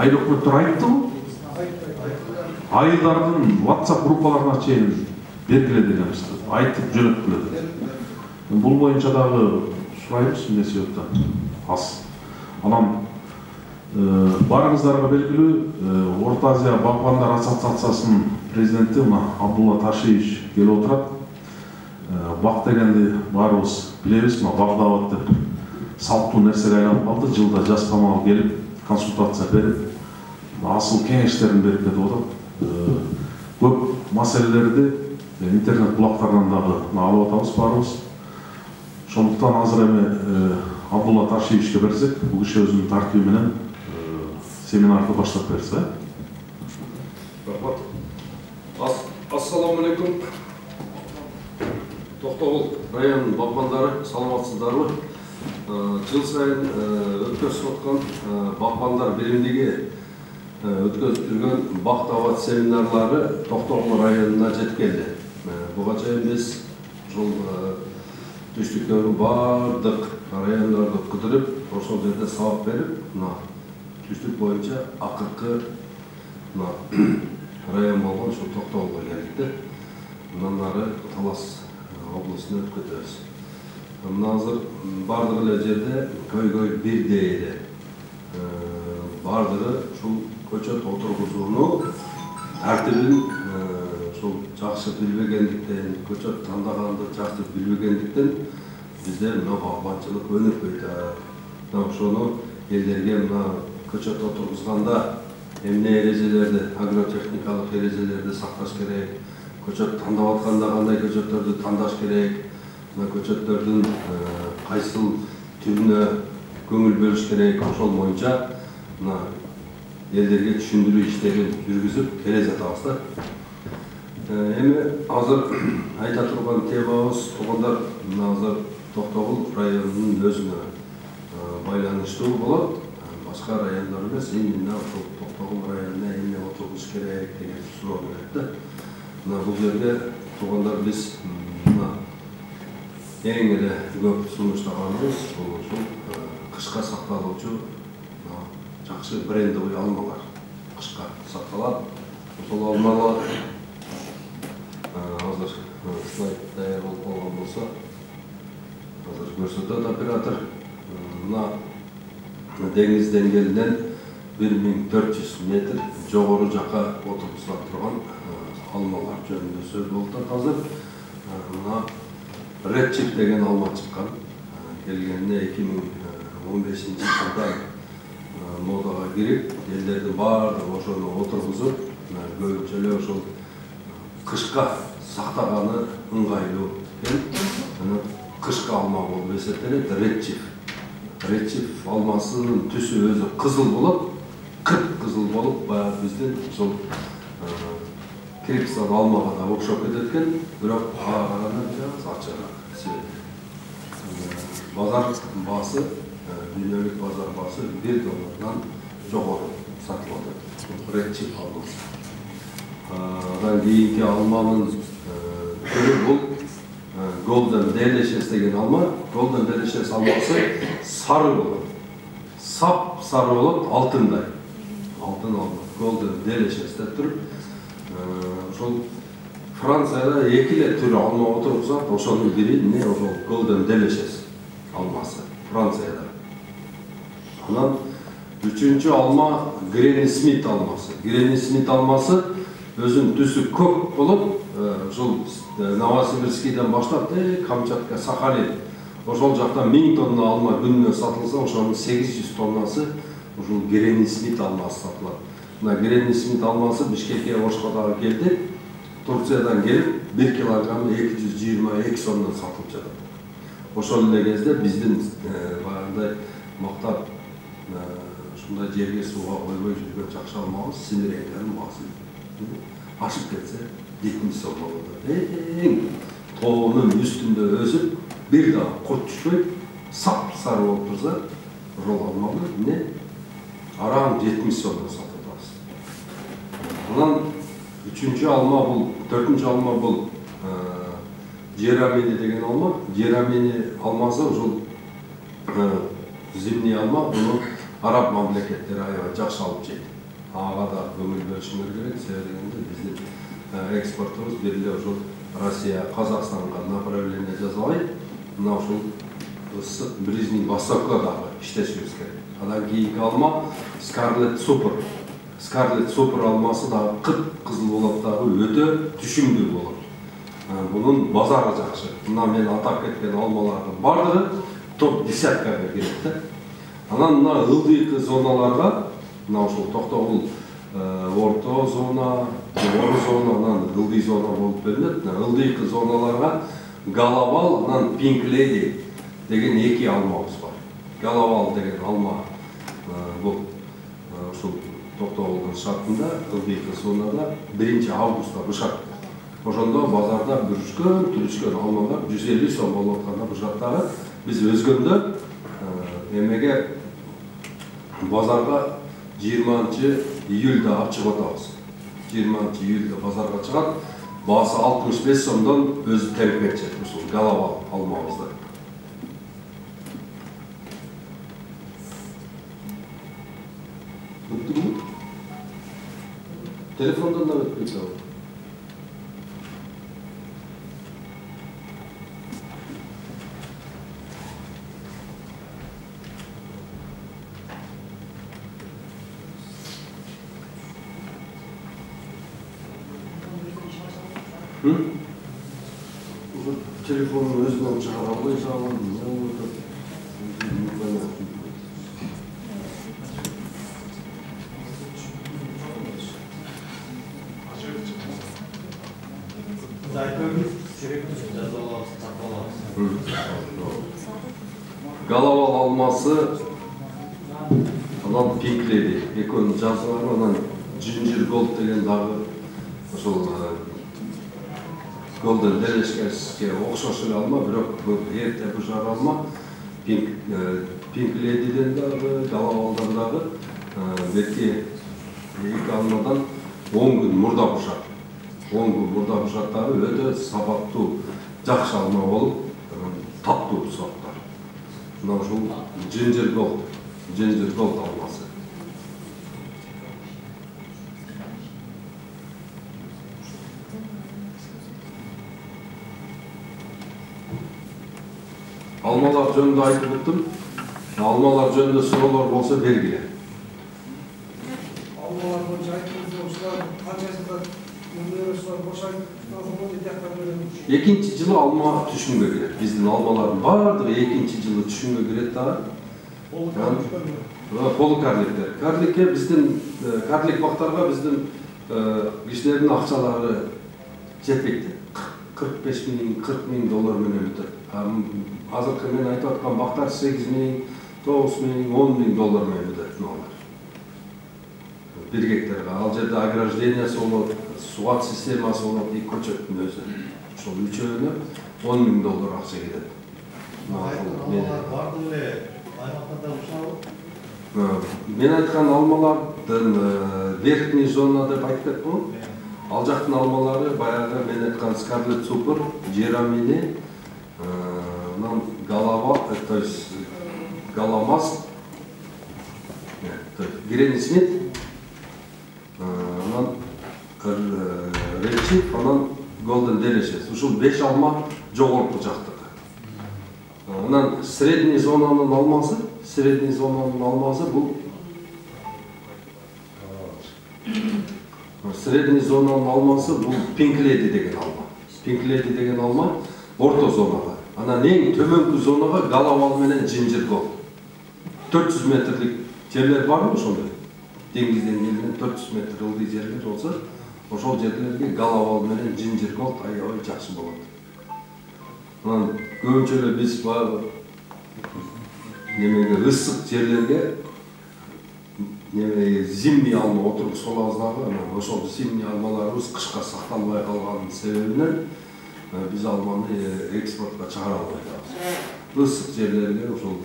айыл өкмөттөр айттыбы? Айылдардын WhatsApp группаларына чейин белгиле дегенбиз. Айтып жөнөткүлөдү. Бул боюнча дагы сурайбыз эмне себептен аз. Анан барыңыздарга белгилүү Орто Азия Багбандар ассоциациясынын президенти Абдулла Ташиевич келип отурат. Бак дегенди баарыбыз билебиз, бак деп салттуу нерсеге айланып калды. Жылда жаз камал келип, консультация берип, асыл кеңештерин берип кетип атат. Көп маселелерди интернет булактарынан дагы алып атабыз баарыбыз. Ошондуктан азыр эми Абдулла Ташиевичке берсек, бул киши өзүнүн тартиби менен семинарды баштап берсе. Рахмат. Ассаламу алейкум. Токтогул районунун багбандары, саламатсыздарбы? Жыл сайын өткөрүлүп аткан багбандар биримдиги өткөрүп жүргөн бак дават семинарлары Токтогул районуна жеткенди. Буга чейин биз ушул түштүктөгү бардык райондорду кыдырып, ошол жерде сабак берип, түштүк боюнча акыркы район болгон ушул Токтогулга келдик. Мындан ары Талас облусуна өтүп кетебиз. Мына азыр бардык эле жерде көйгөй бирдей эле. Бардыгы ушул көчөт отургузууну тартибин ушул жакшы билбегендиктен, көчөт тандаганды жакшы билбегендиктен бизде мына багбанчылык өнүкпөй атат. Ошону элдерге мына көчөт отургузганда эмне эрежелерди, агротехникалык эрежелерди сакташ керек, көчөт тандап атканда кандай көчөттөрдү тандаш керек, мына көчөттөрдүн кайсыл түрүнө көңүл бөлүш керек, ошол боюнча мына элдерге түшүндүрүү иштерин жүргүзүп келе жатабыз да. Эми азыр айта турган темабыз туугандар, мына азыр Токтогул районунун өзүнө байланыштуу болот. Башка райондор эмес, именно ошол Токтогул районуна эмне отургуш керек деген суроо келет да. Мына бул жерде туугандар биз мына эң эле көп сунуштаганыбыз ушул кышка сакталуучу жакшы брендовый алмалар. Кышка сакталат. Ошол алмалар азыр слайд даяр болуп калган болсо, азыр көрсөтөт оператор. Мына деңиз деңгээлинен 1400 метр жогору жака отургузула турган алмалар жөнүндө сөз болуп атат азыр. Мына Red Chip деген алма чыккан. Келгенине 2015 жылда модага кирип, элдердин баардыгы ошону отургузуп, көбүнчө эле ошол кышка сактаганы ыңгайлуу экен. Кышка алма болуп эсептелет Red Chip. Red Chip алмасынын түсү өзү кызыл болот, кып-кызыл болуп, баягы биздин ошол крепсан алмага да окшоп кетет экен, бирок ага караганда бир аз ачыраак цвет. Базар баасы, дүйнөлүк базар баасы $1 жогору сатылып атат. Red Chip алмасы. Андан кийинки алманын түрү бул Golden Delicious деген алма. Golden Delicious алмасы сары болот. Сап сары болот, алтындай. Алтын алма. Golden Delicious деп туруп, ошол Францияда эки эле түрү алма отургузат, ошонун бири эмне ошол Golden Delicious алмасы Францияда. Анан үчүнчү алма Granny Smith алмасы. Granny Smith алмасы өзүнүн түсү көк болуп, ошол Новосибирскийден баштап Камчатка, Сахалин, ошол жакта 1000 тонна алма күнүнө сатылса, ошонун 800 тоннасы ушул Granny Smith алмасы сатылат. Мына Granny Smith алмасы Бишкекке Ошко дагы келди. Турциядан келип 1 килограмм 222 сомдон сатылып жатат. Ошол эле кезде биздин баягындай мактап ушундай жерге сууга койбой жүргөн жакшы алмабыз симиреңдердин баасы ашып кетсе 70 сом болот. Эң тоонун үстүндө өсүп, бир да курт түшпөй, сап сары болуп турса, ошол алманы эмне араң 70 сомдон сатып атабыз. Анан үчүнчү алма бул, төртүнчү алма бул Жерамени деген алма. Жерамени алмасы ушул зимний алма, буну араб мамлекеттери аябай жакшы алып жейт. ага да көңүл бөлүшүңөр керек. Себеби дегенде биздин экспортубуз белгилүү ушул Россия, Казакстанга направление жасабай, мына ушул ысык Ближний Востокко дагы иштешибиз керек. Андан кийинки алма Scarlet Super. Scarlet Super алмасы дагы кызыл болот, дагы өтө түшүмдүү болот. Bunun bazarı жақсы. Мына мен атап кеткен алмалардың бардығы топ-10-ға кіреді. Анан мына ылдыйкы зоналарға, мына ушул токтогул орто зона, жоғары зона, анан ылдый зона болуп бөлүнөт. Ылдыйкы зоналарга Галавал, анан Pink Lady деген эки алмабыз бар. Галавал деген алма бул ушул токтогулдун шартында ылдыйкы зонада 1 августта бышат. Ошондо базарда түрүшкөн алмалар 150 сом болуп атканда бышаттары биз өзгөндө эмеге базарга 20-июльда алып чыгып атабыз. 20-июльда базарга чыгат. Баасы 65 сомдон өзү терип кетет ушул Галавал алмабызды. Телефондон да өтпөйт. Телефонun özünden çıkaramayız ama Галавал алмасы анан Pink Lady экөөнүн жазылары, анан Ginger Gold деген дагы ошол Golden Delicious окшош эле алма, бирок эрте бышар алма. Pink Lady'ден дагы, Галавалдан дагы бетке эки алмадан 10 күн мурда бышат. 10 күн мурда бышаттары өтө сабаттуу, жакшы алма болуп, таттуу сорттор. Мына ушул Ginger Gold алмасы. Almalar жөнүндө айтып өттүм. Алмалар жөнүндө суроолор болсо бергиле. Алмалар боюнча айтыңыз, ушулар канчасында мөңгөрөсүлөр бошойт, экинчи жылы алма түшүмгө кирет. Биздин алмалардын баардыгы экинчи жылы түшүмгө кирет да. Полукарликтер. Карликке биздин карлик бактарга биздин кишилердин акчалары жетпейт. 45 000, 40 000 доллар менен өтөт. Азыркы мен айтып аткан бактар 8 000, 9 000, 10 000 доллар менен өтөт алар. 1 гектарга. Ал жерде ограждениясы болот, суат системасы болот, эки көчөттүн өзү. Ошол үчөөнө 10 000 доллар акча кетет. Мен айткан алмалардын верхний зона деп айтып кеттим. Ал жактын алмалары баягы мен айткан Scarlet Super, Жерамини, Галава, то есть Галамас, Гренни Смит, Редчип, Golden Delicious. Ушул 5 алма жогорку жактыкы. Анан средний зонанын алмасы бул средний зонанын алмасы бул Pink Lady деген алма. Pink Lady деген алма орто зонага. Анан эң төмөнкү зонага Галавал менен Ginger Gold. 400 метрлик жерлер барбы ошондой? Деңизден келген 400 метр ылдый жерлер болсо, ошол жерлерге Галавал менен Ginger Gold аябай жакшы болот. Анан көбүнчө эле биз баягы немеге ысык жерлерге зимний алма отургузабыз дагы. Анан ошол зимний алмаларыбыз кышка сакталбай калганын себебинен биз алманы экспортко чыгара албайт. Ысык жерлерге ошол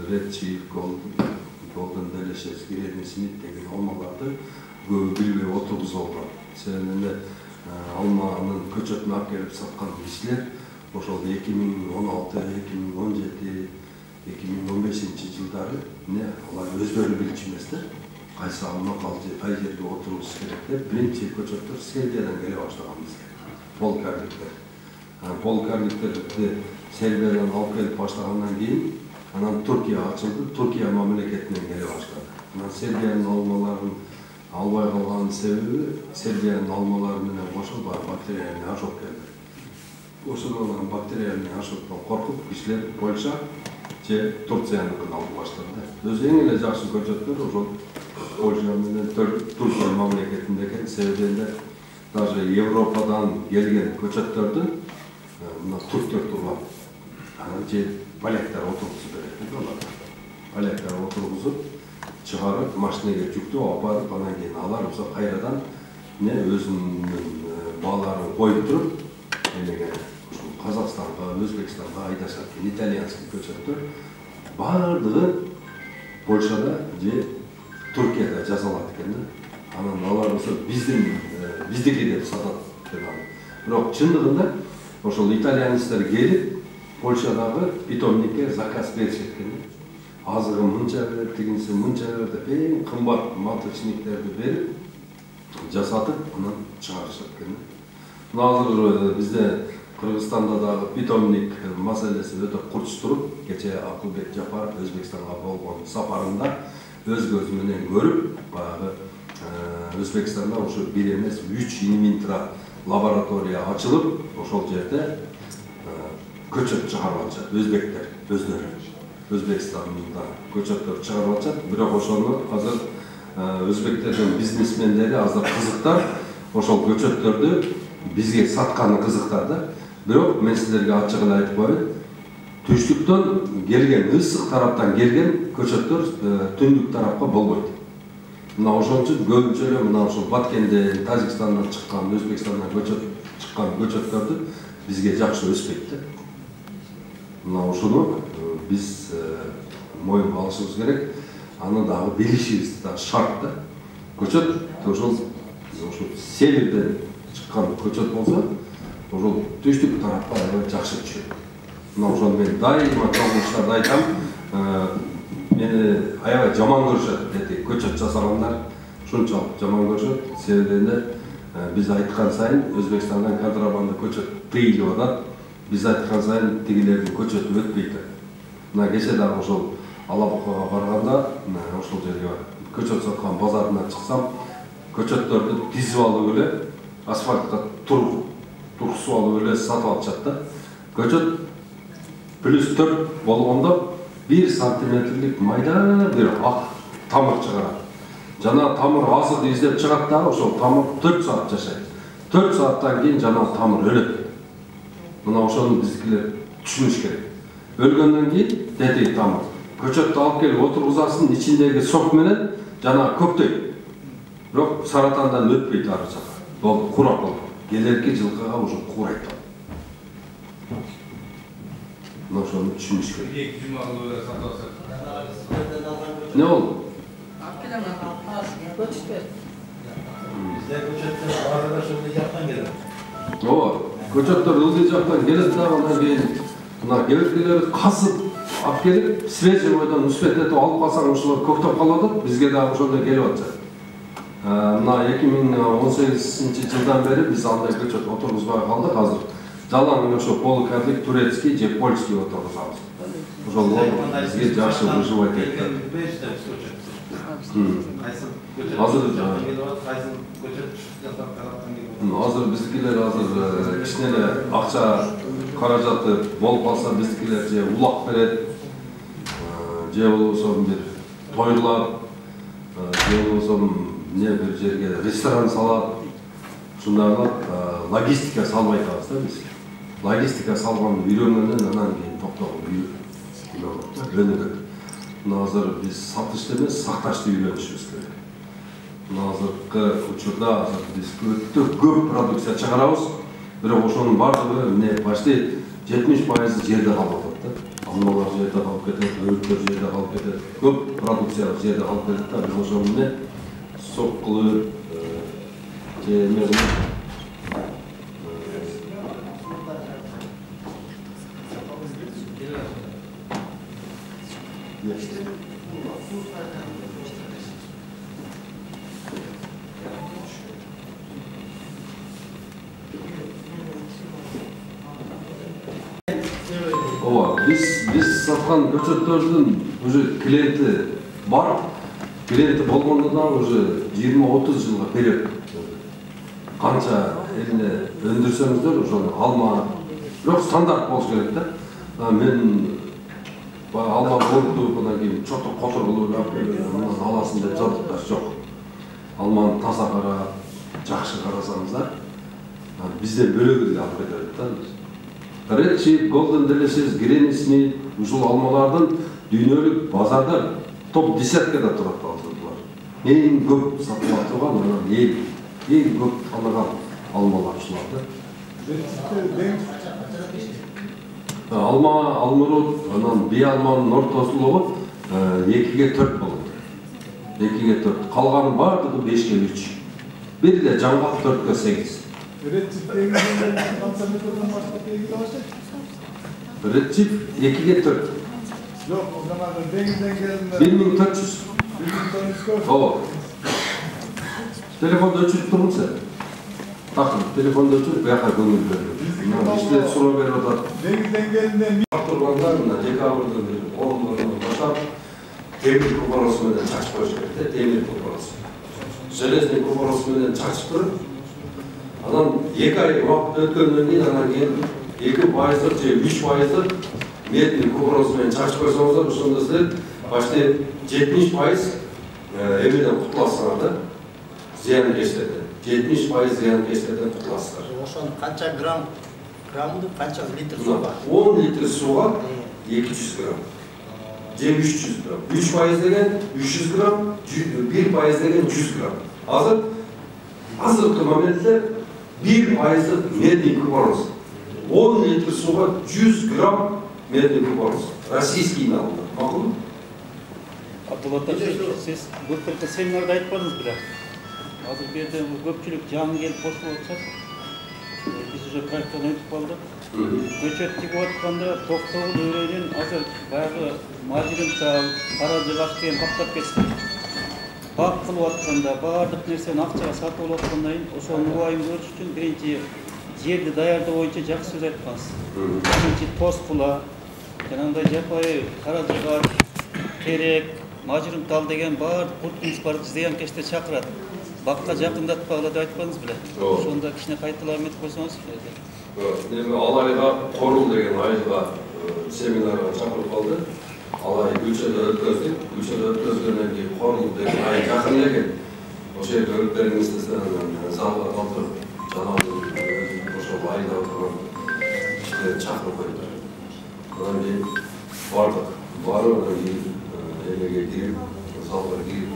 Редчип, Golden Delicious, Granny Smith деген алмаларды көбү билбей отургузуп алган. Себебинде алманын көчөтүн алып келип саткан кишилер ошол 2016, 2017, 2015 жылдары алар өздөрү билчү эмес да. qaysi alma qay жерге отыруымыз керек деп birinchi көчөттөр Сербиядан келе баштаган бизге. Полкарликтер. Полкарликтерди Сербиядан алып келип баштагандан кийин анан Түркия ачылды, Түркия мамлекетинен келе баштады. Анан Сербиянын алмаларын албай калганын себеби Сербиянын алмалары менен кошо бактерияльный ошок келди. Ошондон бактерияльный ошоктон коркуп кишилер Польша же Турцияныкын алып баштады. Өзү эң эле жакшы көчөттөр ошол Польша менен Түркия мамлекетинде экен. Себеби даже Европадан келген көчөттөрдү мына түрктөр турлап, анан же поляктар отургузуп берет олар. Поляктар отургузуп чыгарып машинеге жүктөп алып барып, анан кийин алар болсо кайрадан өзүнүн бааларын коюп туруп, эмеге Казакстанга, Өзбекстанга айдашат. Итальянский көчөттөр баардыгы Польшада же Түркияда жасалат экен да. Анан алар болсо биздики деп сатат экен. Бирок чындыгында ошол итальянецтер келип Польшадагы питомникке заказ беришет экен. Азыгы мынча бер, тигинси мынча бер деп эң кымбат маточниктерди берип жасатып, анан чыгарышат экен. Азыр бизде Кыргызстанда дагы питомник маселеси өтө курч туруп, кече Акылбек Жапаров Өзбекстанга болгон сапарында өз көзү менен көрүп, баягы Өзбекстанда ошо бир эмес 3 инвентра лаборатория ачылып, ошол жерде көчөт чыгарып атышат өзбектер өздөрү. Өзбекстанда көчөттөр чыгарып атышат, бирок ошону азыр өзбектердин бизнесмендери азыр кызыктар, ошол көчөттөрдү бизге сатканы кызыктар да. Бирок мен силерге ачык эле айтып коеюн, түштүктөн келген, ысык тараптан келген көчөттөр түндүк тарапка болбойт. Мына ошон үчүн көбүнчө эле мына ошол Баткенде, Тажикстандан чыккан, Өзбекстандан чыккан көчөттөрдү бизге жакшы өспөйт да. Мына ошону биз моюнга алышыбыз керек. Аны дагы билишибиз да шарт да. Көчөт ошол северден чыккан көчөт болсо, ошол түштүк тарапка жакшы түшөт. Мына ошол мен дайыма чогулуштарда айтам, мени аябай жаман көрүшөт деди көчөт жасагандар, ушунчалык жаман көрүшөт. Себеби биз айткан сайын Өзбекстандан контрабанда көчөт тыйылып атат. Биз айткан сайын тигилердин көчөтү өтпөйт. Мына кече дагы ошол Алабукага барганда, ошол жерге көчөт саткан базарына чыксам, көчөттөрдү тизип алып эле асфальтка тургузуп алып эле сатып атышат да. Көчөт +4 болгондо 1 сантиметрлик майда бир ак тамыр чыгарат. Жана тамыр азык издеп чыгат да, ошол тамыр 4 саат жашайт. 4 сааттан кийин жана тамыр өлөт. Мына ошону биздикилер түшүнүш керек. Өлгөндөн кийин дети тамыр. Көчөттү алып келип отургузасың, ичиндеги сок менен жана көктөйт. Бирок саратандан өтпөйт ары жака. Бул курап болду. Келерки жылкыга уже курайт. Мына ошону түшүнүш керек. Не болду? Көчөттөр ылдый жактан келет да, андан кийин мына кебеткелер касып алып келип, свежий бойдон успететип алып калсаң ошолор көктөп калат. Бизге дагы ошондой келип атат. Мына 2018-жылдан бери биз андай көчөт отургузбай калдык. Азыр жалаң ошо полкарлик, турецкий же польский отургузабыз. Ошол бизге жакшы выживать этет. Азыр биздикилер азыр кичине эле акча каражаты болуп калса, биздикилер же улак берет, же болбосо бир тойлап, же болбосо не бир жерге ресторан салат. Ушундайлар логистика салбай атабыз да биз. Логистика салганды үйрөнгөндөн анан кийин токтогуп үйрөнөт. Мына азыр биз сатышты эмес, сакташты үйрөнүшүбүз керек. Мына азыркы учурда азыр биз өтө көп продукция чыгарабыз, бирок ошонун бардыгы эмне почти 70% жерде калып атат да. Алмалар жерде калып кетет, өрүттөр жерде калып кетет, көп продукция жерде калып кетет да. Биз ошону эмне сок кылып же эмне Biz сатқан көчөттөрдүн уже клиенти бар. Клиенти болгондо да уже 20-30 жылга период. Канча элине өндүрсөңүздөр ошону алма бирок стандарт болуш керек да. Мен алма болду, андан кийин чотур котур кылып аласың деп жабдыктар жок. Алманы таза карап, жакшы карасаңыздар, бизден бөлөк эле алып кетет да. Red Chip, Golden Delicious, Granny Smith, ушул алмалардын дүйнөлүк базарда топ 10-када турат алсаңыздар. Эң көп сатылып турган, эң көп таныган алмалар ушулар да. Алмұрут, бей алманын ортосулығы 2-4 болады. 2-4. Қалғаны бардығы 5-3. Бірде жаңғақ 4-8. Редчип 2-4. 1400. Телефонда өчүрүп турмуңуз. Такын, телефонда өчүрүп, бияка көңүл берип. İşte soru veriyorlar. Turbanlar dekabrdan onlardan başlap temir kuparası menen çaçıp koyuştu. Temir kuparası. Железный kuparası menen çaçıp turup анан 2 ай убакыт өткөндөн кийин анан кийин 2% же 3% медный kuparası менен çaçıp койсоңуздар, ошондо силер почти 70% эмеден кутуласыңар да. Зыянкечтерден. 70% зыянкечтерден кутуласыңар. Ошон канча граммды, канча литр суга? 10 литр суга 200 грамм. Же 300 грамм. 3% деген 300 грамм, 1% деген 100 грамм. Азыркы моментте 1% медный купорос. 10 литр суга 100 грамм медный купорос. Российский налог. Макулбу? Абдуллат aka, siz көптөрдө семинарда айтпадыңыз бирок. Азыр бу жерде көпчүлүк жаңы келип кошулуп атышат. Biz уже проекттен өтүп калдык. Көчөт тигип атканда токтогул өрөөнүн азыр баягы мажирымтал, кара жыгаш деген каптап кетти. Бак кылып атканда баардык нерсени акчага сатып алып аткандан кийин ошону убайын көрүш үчүн биринчи жерди даярдоо боюнча жакшы сөз айткансыз. Экинчи тоз кула, жанагындай жапайы кара жыгаш, терек, мажирымтал деген баардык куртумуз бар зыянкечтер чакырат. Bakka жақындатпағыла да айтпаңыз біле. Сонда кішіне қайталап етіп қойсаңыз. Алайға Қорыл деген айға семинарға шақырып қалды. Алай Гүлшеде өткөздік. Гүлшеде өткөзгеннен кейін Қорыл деген ай жақын екен. Осы жерде өрттеріңізді залға қалдырып, жаңағы ошол айда отырған кішілерді шақырып қойды. Одан кейін бардық. Барып, одан кейін емеге кіріп, залға кіріп,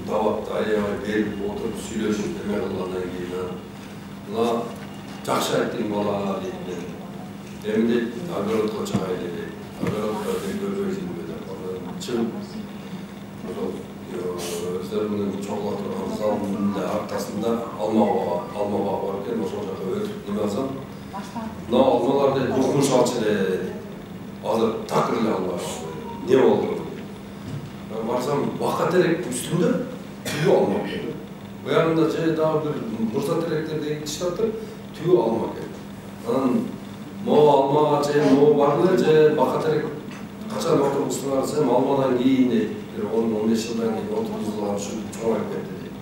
Davapta ayağa berip oturup süйлөшүп эме кылгандан кийин мына жакшы айттың бала дейт. Эмне огородко чыгай деди. Огородко көбөйсүн деди. Чын өздөрүнүн чоңула турган залдын аркасында алма бак бар экен. Ошол жака өтүп неме алсам, мына алмаларды куркунуш алчу деди. Азыр такыр эле алма. Не болду? Барсам, бака терек үстүндө түйү алма экен. Буягында же дагы бир мурза теректер деген иштаптыр, түйү алма экен. Анан могу алмага же могу барды же бака терек качан отургузсуңар десем, алмадан кийин дейт. 10-15 жылдан кийин отургузулган үчүн чоңоюп кетти дейт.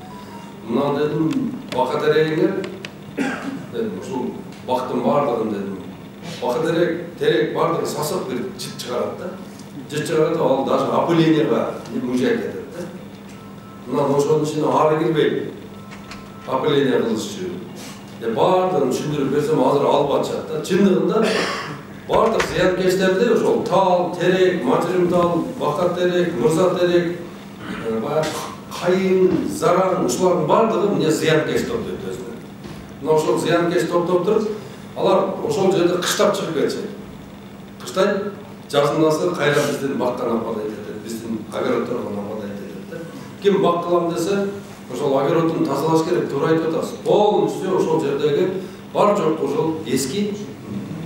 Мына дедим, бака терегиңер дедим, ушул бактын бардыгын дедим. Бака терек бардыгы сасып бир жып чыгарат да. Жычырады, ал даже опылениеға мүжәк етеді. Мынан ошонун ичине ары кирбей, опыление кылыш үчүн. Бардығын түшүндүрүп берсем, азыр алып атышат да. Чындыгында бардык зыянкечтерди ошол тал, терек, мажырымтал, бака терек, мырза терек, кайын, заран, ушулардын бардыгы эмне зыянкеч топ дейт өзүнө. Мына ошол зыянкеч топтоп туруп, алар ошол жерде кыштап чыгып кетишет. Кыштай жазындан соң кайра биздин бактан апалайт этет, биздин огороддордон апалайт этет. Ким бак кылам десе, ошол огородун тазалаш керек, туура айтып атасыз. Полностью ошол жердеги бар жок ошол эски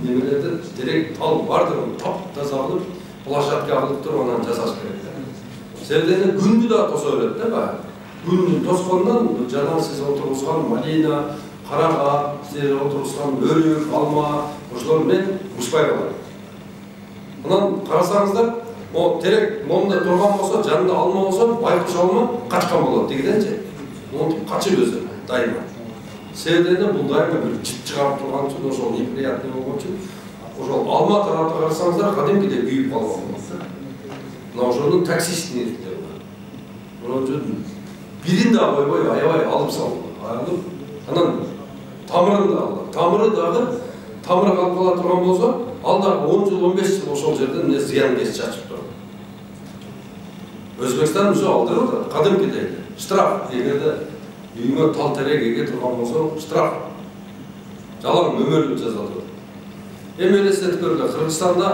немелерди терек, тал бардыгын таза кылып, площадка кылып туруп анан жасаш керек. Себебени күндү да тосо берет да баягы. Күндү тоскондон жана сиз отургузган малина, карага, сиз отургузган өрүк, алма, ошолор менен ушпай калат. Анан карасаңыздар, о терек момунда турган болсо, жанында алма болсо, байкуш алма качкан болот дегенчи. Монтип качып өзү дайыма. Себеби бул дайыма бир жит чыгарып турган үчүн, ошол неприятный болгон үчүн, ошол алма тарапты карасаңыздар, кадимкидей күйүп калган. Мына ошонун таксистин эриктери бар. Ошон үчүн бирин да койбой аябай алып салды. Алып, анан тамырын да алды. Тамыры дагы тамыры калып кала турган болсо, ал дагы 10 жыл, 15 жыл ошол жерден эмне зыянкес чачып турат. Өзбекстан уже алдырып атат, кадимкидей штраф, эгерде үйүңө тал терек эге турган болсо, штраф. Жалаң өмүрлүк жаза турат. Эми элестетип көргүлө, Кыргызстанда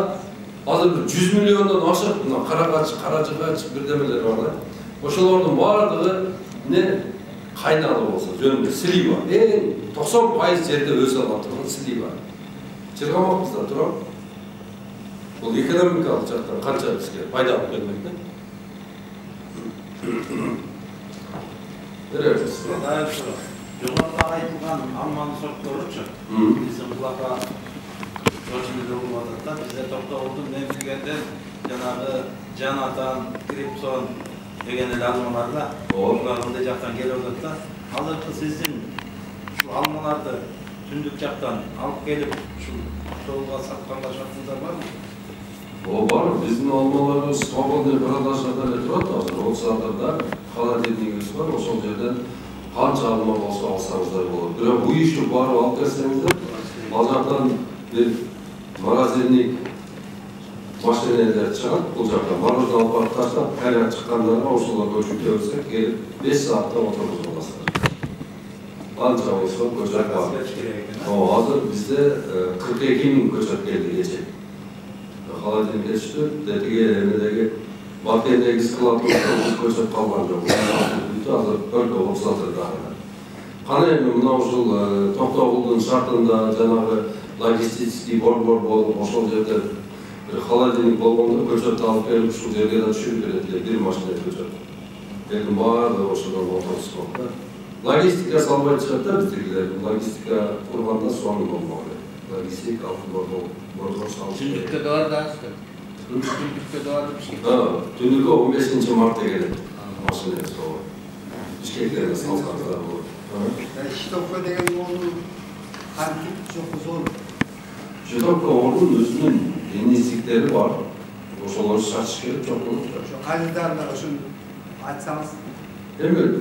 азыр 100 миллиондон ашык мына карагач, каражыгач бирдемелер бар да. Ошолордун баардыгы эмне кайнады болсо, жөнүндө слива. 90% жерде өзү алып турган слива. Чыргамакпызда турам. Бул экономикалык жактан канча бизге пайда алып келмек да. Беребиз. Жогоруда айтылган алманын сортторучу биздин булакка жочулук болуп атат да. Бизде Токтогулдун Немдигерден жанагы Жанатан, Крипсон деген эле алмаларда мындай жактан келип атат да. Азыркы сиздин ушул алмаларды түндүк жактан алып келип ушул жолго сатканга шартыңыздар барбы? Бар, биздин алмаларыбыз свободный продажада эле турат азыр. Ол саатында холодильнигибиз бар, ошол жерден канча алма болсо алсаңыздар болот. Бирок бул ишти барып алып келсеңиздер, ал жактан бир морозильник машиналар чыгат, бул жактан морозиль алып барып таштап, кайра чыккандарга ошолор көчүп берсе, келип 5 саатта отургузуп аласыздар. Канча болсо көчөт бар. Азыр бизде 42 000 көчөт келди кече. Холодильник ечти, тетиге эмедеги Баткендеги складда көчөт калган жок. Азыр только 36 дагы. Кана эми мына ушул Токтогулдун шартында жанагы логистический борбор болуп, ошол жерде бир холодильник болгондо көчөт алып келип ушул жерге да түшүрүп берет эле, бир машина көчөт. Элдин баардыгы ошодон отурушкан да. Логистика салбай чыгат да биздикилер. Логистика курганда сонун болмок эле. Логистикалык борбор салып. Түндүккө да бар да. Түндүккө да бар бишке. Түндүккө 15 мартта келет. Машина сол. Бишкектерге салсаңыздар болот. Штопка деген орун кантип жок зор. Штопка орун өзүнүн энестиктери бар. Ошолорду сатыш керек жок болот. Кайдарлар ошон айтсаңыз. Эми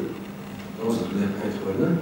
азыр эле айтып коеюн.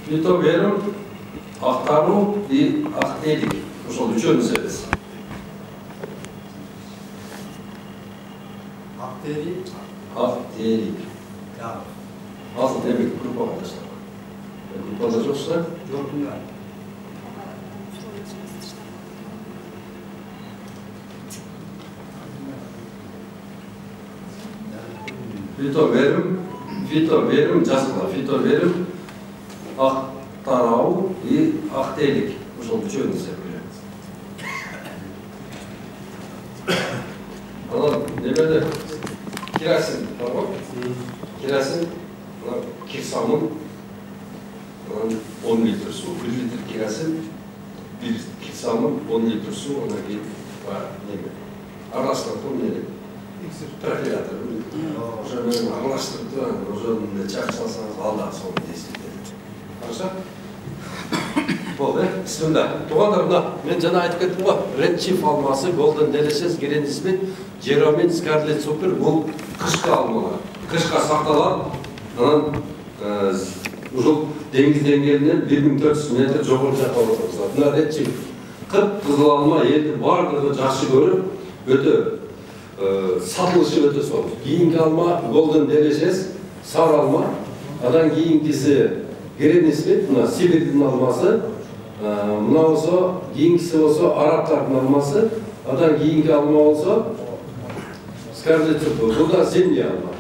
Фитоверм, Актару и Актелик. Ошол үчөө нерсебиз. Актелик. Актелик. Азыр демек группа катышты. Группада жоксуздар? Жок да. Фитоверм жазгыла. Фитоверм, Актарау и Актелик. Ошол үчөө нерсе беребиз. Анан немеде керосин барбы? Керосин, кирсамын, 10 литр су, 1 литр керосин, 1 кирсамын, 10 литр су, она кейін неме. Араластырып неме. Профилятор. Уже араластырып, уже чак салсаңыз алда соны действует. Хорошо? Болды, бисмилла. Туғандарымда, мен жана айтып кеттім ғой, Red Chief алмасы, Golden Delicious, Granny Smith, Jerome, Scarlet Super, бұл қышқа алмалар. Қышқа сақталады, ушул деңиз деңгээлинен 1400 метр жогору жаққа отырғызылады. Мына Red Chief Кып-кызыл алма енді барлығы жақсы көріп, өте сатылышы өте сол. Кейінгі алма Golden Delicious, сары алма, адан кейінгісі Гренни-Смит, мына Сибирьдің алмасы, мына болса, кейінгісі болса арабтардың алмасы, адан кейінгі алма болса Scarlet Turbo, бұл да зимний алма.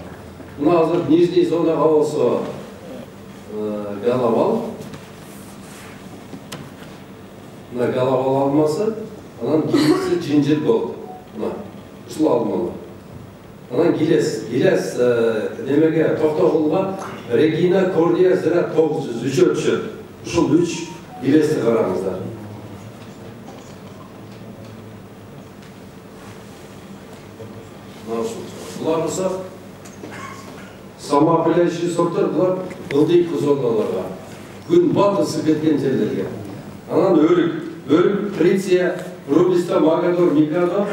Мына азыр нижний зонаға болса Галавал, мына Галавал алмасы, анан кейінгісі Ginger Gold, мына ұшыл алмалы. Анан Гилес немеге Тоқтоғұлға Регина Кордия Зира 903 өтші. Ұшыл 3 Гилесті қараңыздар. Бұлар болса самоопыляющий сорттар, бұлар ылдиқы зоналарға, күн батысы кеткен жерлерге. Анан өрік, Триция, Рубиста, Магадор, Микадо,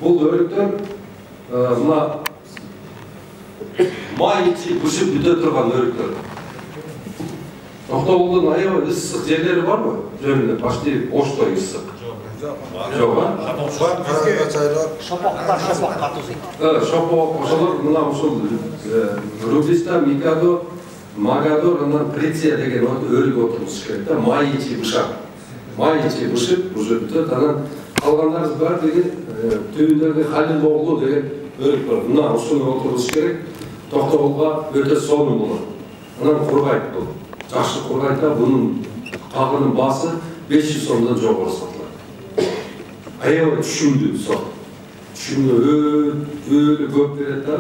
бұл өріктер мына май içi пішіп бүте тұрған өріктер. Тоқтоғұлдың аябай ыстық жерлері бар ма? Жөнінде, почти оштой ыстық. Жоқ, а? Шопоқтар, шопоқ қатузы. Шопоқ, ошолар мына ошол Рубиста, Микадо, Магадор, анан Триция деген өрік отырмыз керек та, май içi бышақ. Май içi бышып, уже бүтет, анан қалғандарыз бар деген төбіндегі Халил оғлу деген өрік бар. Мына ошоны отырғыз керек, Тоқтоғұлға өте соны болады. Анан құрғайды бұл. Жақсы құрғайды, бұның қағының басы 500 сомдан жоғары сатылады. Аябай түшімді сот. Түшімді өлі көп береді.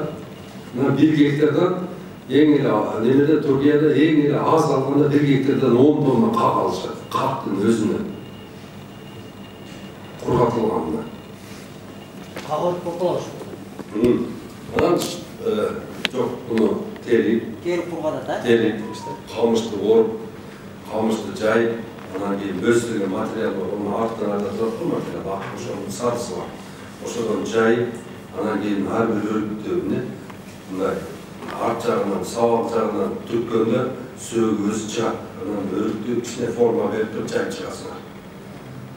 Мына 1 гектардан ең елі, немеде Түркияда ең елі аз алғанда 1 гектардан 10 тонна қақ алышады. Қақтың өзіне. Құрғатылғанына. Қағылып қоқылаушы. Анан жоқ, бұны теліп. Келіп құрғада да? Теліп, қамышты орып, қамышты жайып, анан кейін өсірген материал бар, оның артынан да тұрып материал бар, ошоның сатысы бар. Ошодан жайып, анан кейін әрбір өрік төбіне, мындай арт жағынан, сабақ жағынан түрткенде сөгі өзі жақ, анан өрікті кішіне форма беріп тұрып жайып шығасыңар.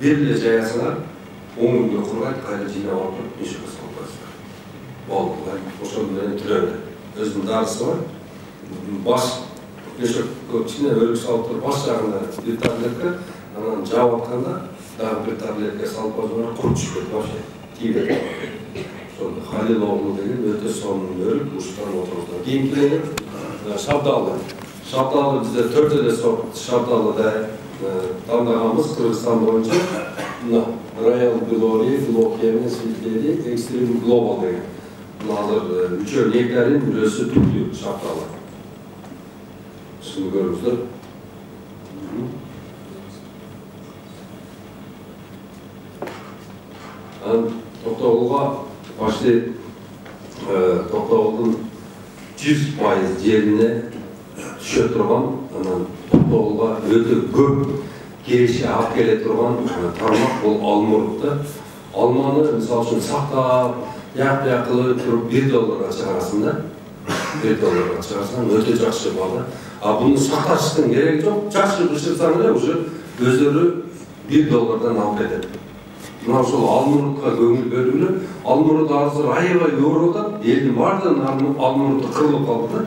Беріле жаясыңар, 10 күнге құрғайды, қайда жинап алып тұрып, неше қыз қылпасыңар. Болды, ошоның түреді. Өзінің дарысы бар. Баш, кішіне өрік салып тұрып, баш жағында бір таблетка, анан жауып атқанда, дағы бір таблетка салып отырған құрт жүреді, башы, тиіп. Сонда Халил оғлу деген өте соның өрік, ұшықтан отырғызды. Кейін келеді, шабдалы. Шабдалы бізде 4-де сорт шабдалы да таңдағанбыз Қырғызстан бойынша. Royal Glory, Glockhaven, Sweetlady, Extreme Global деген. Hazır üçer neklerin birisi Türklü şapkalı. Şimdi görürsünüz. Toktağul'a başta Toktağul'un 100% yerine düşe turgan, Toktağul'a öte köp gelişe hak gele turgan tarmak bol Almurut'ta. Almanı misal için saktap, Yap qılıb тұрып $1 шығарасың да, $1 шығарасың, өте жақсы балы. Бұны сақташықтың керегі жоқ, жақсы пішірсаң да, уже өздері $1 алып кетеді. Мына сол Алмұрутқа көңіл бөлілі, Алмұрут арызыр аябай өрілді, елдің бардын Алмұрутты қырылып қалды да,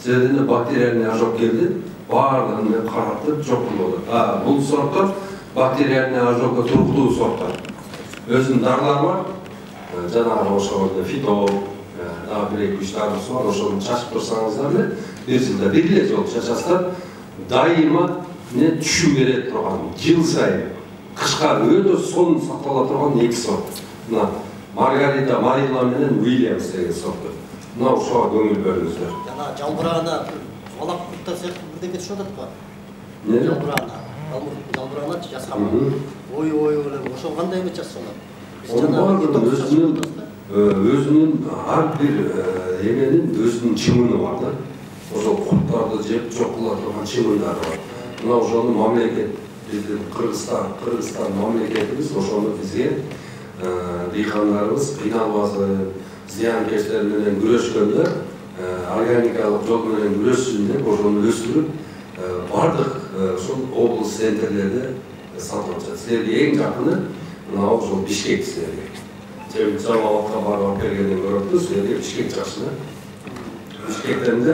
себебінде бактериальный ожог келді, бардын қаратты, жоқ болды. Бұл сорттар бактериальный ожогға тұрғылы сорттар. Өзінің дарлары бар. Жаңағы ошоғында фито, бір-екі-үш дарысы бар, ошоны шашып тұрсаңыздар мен, бір жылда бірле жол шашастар, дайыма түшу береді тұрған, жыл сайын, қышқа өте соның сақтала тұрған 2 сорт. Маргарита Марила менен Уильямс деген сорты. Мына ошоға көңіл бөліңіздер. Жана жалбырағына балақ құрттар сияқты бірдеке түші отады ба? Не? Жалбырағына жасқамын. Ой, ошо қандай емес жасқамын? Өзінің әрбір еменің өзінің чымыны бар да. Ошол құрттарды жеп жоққылар тұрған чымындары бар. Мына ошоны мамлекет, Қырғызстан мамлекетіміз ошоны бізге дыйқандарымыз қиналбасы, зиянкештерменен күрөшкөндө, органикалык жол менен күрөшсүн деп ошону өстүрүп, бардык ошол облус центрлерде сатып жатат. Силерге эң жакыны мына ошол Бишкек силерге. Себеби Жалал-Абадка барып келгенден көрөт, силерге Бишкек жакшы. Бишкектен де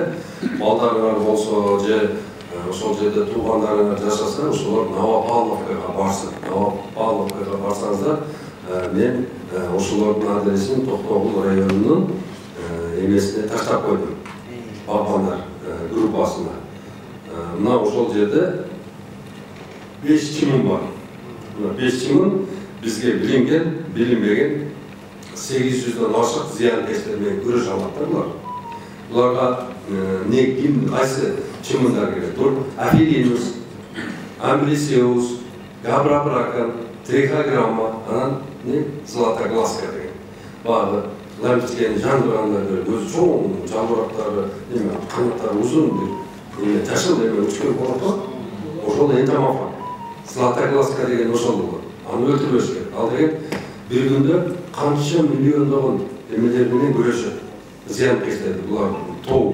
балдарыңар болсо же ошол жерде туугандарыңар жашаса, ошолор Новопавловкага барсын. Новопавловкага барсаңыздар, мен ошолордун адресин Токтогул районунун эмесине таштап койдум. Балбандар группасына. Мына ошол жерде 5 чымын бар. Мына 5 чымын бизге билинбеген 800дөн ашык зыянкечтер менен күрөш алаттар булар. Буларга ким кайсы чымындар керек? Бул Афилинус, Амблисиус, Габрабракан, Трихограмма, анан Златогласка деген. Багы ламчикени жандырандар көзү чоң, жалбырактары, канаттары узун, жашыл учкөр болот. Ошол энтомофа. Златогласка деген ошол болот. Аны өлтүрбөш керек. Ал деген бир күндө канча миллиондогон эмелер менен күрөшөт. Зыянкечтерди булар тоо.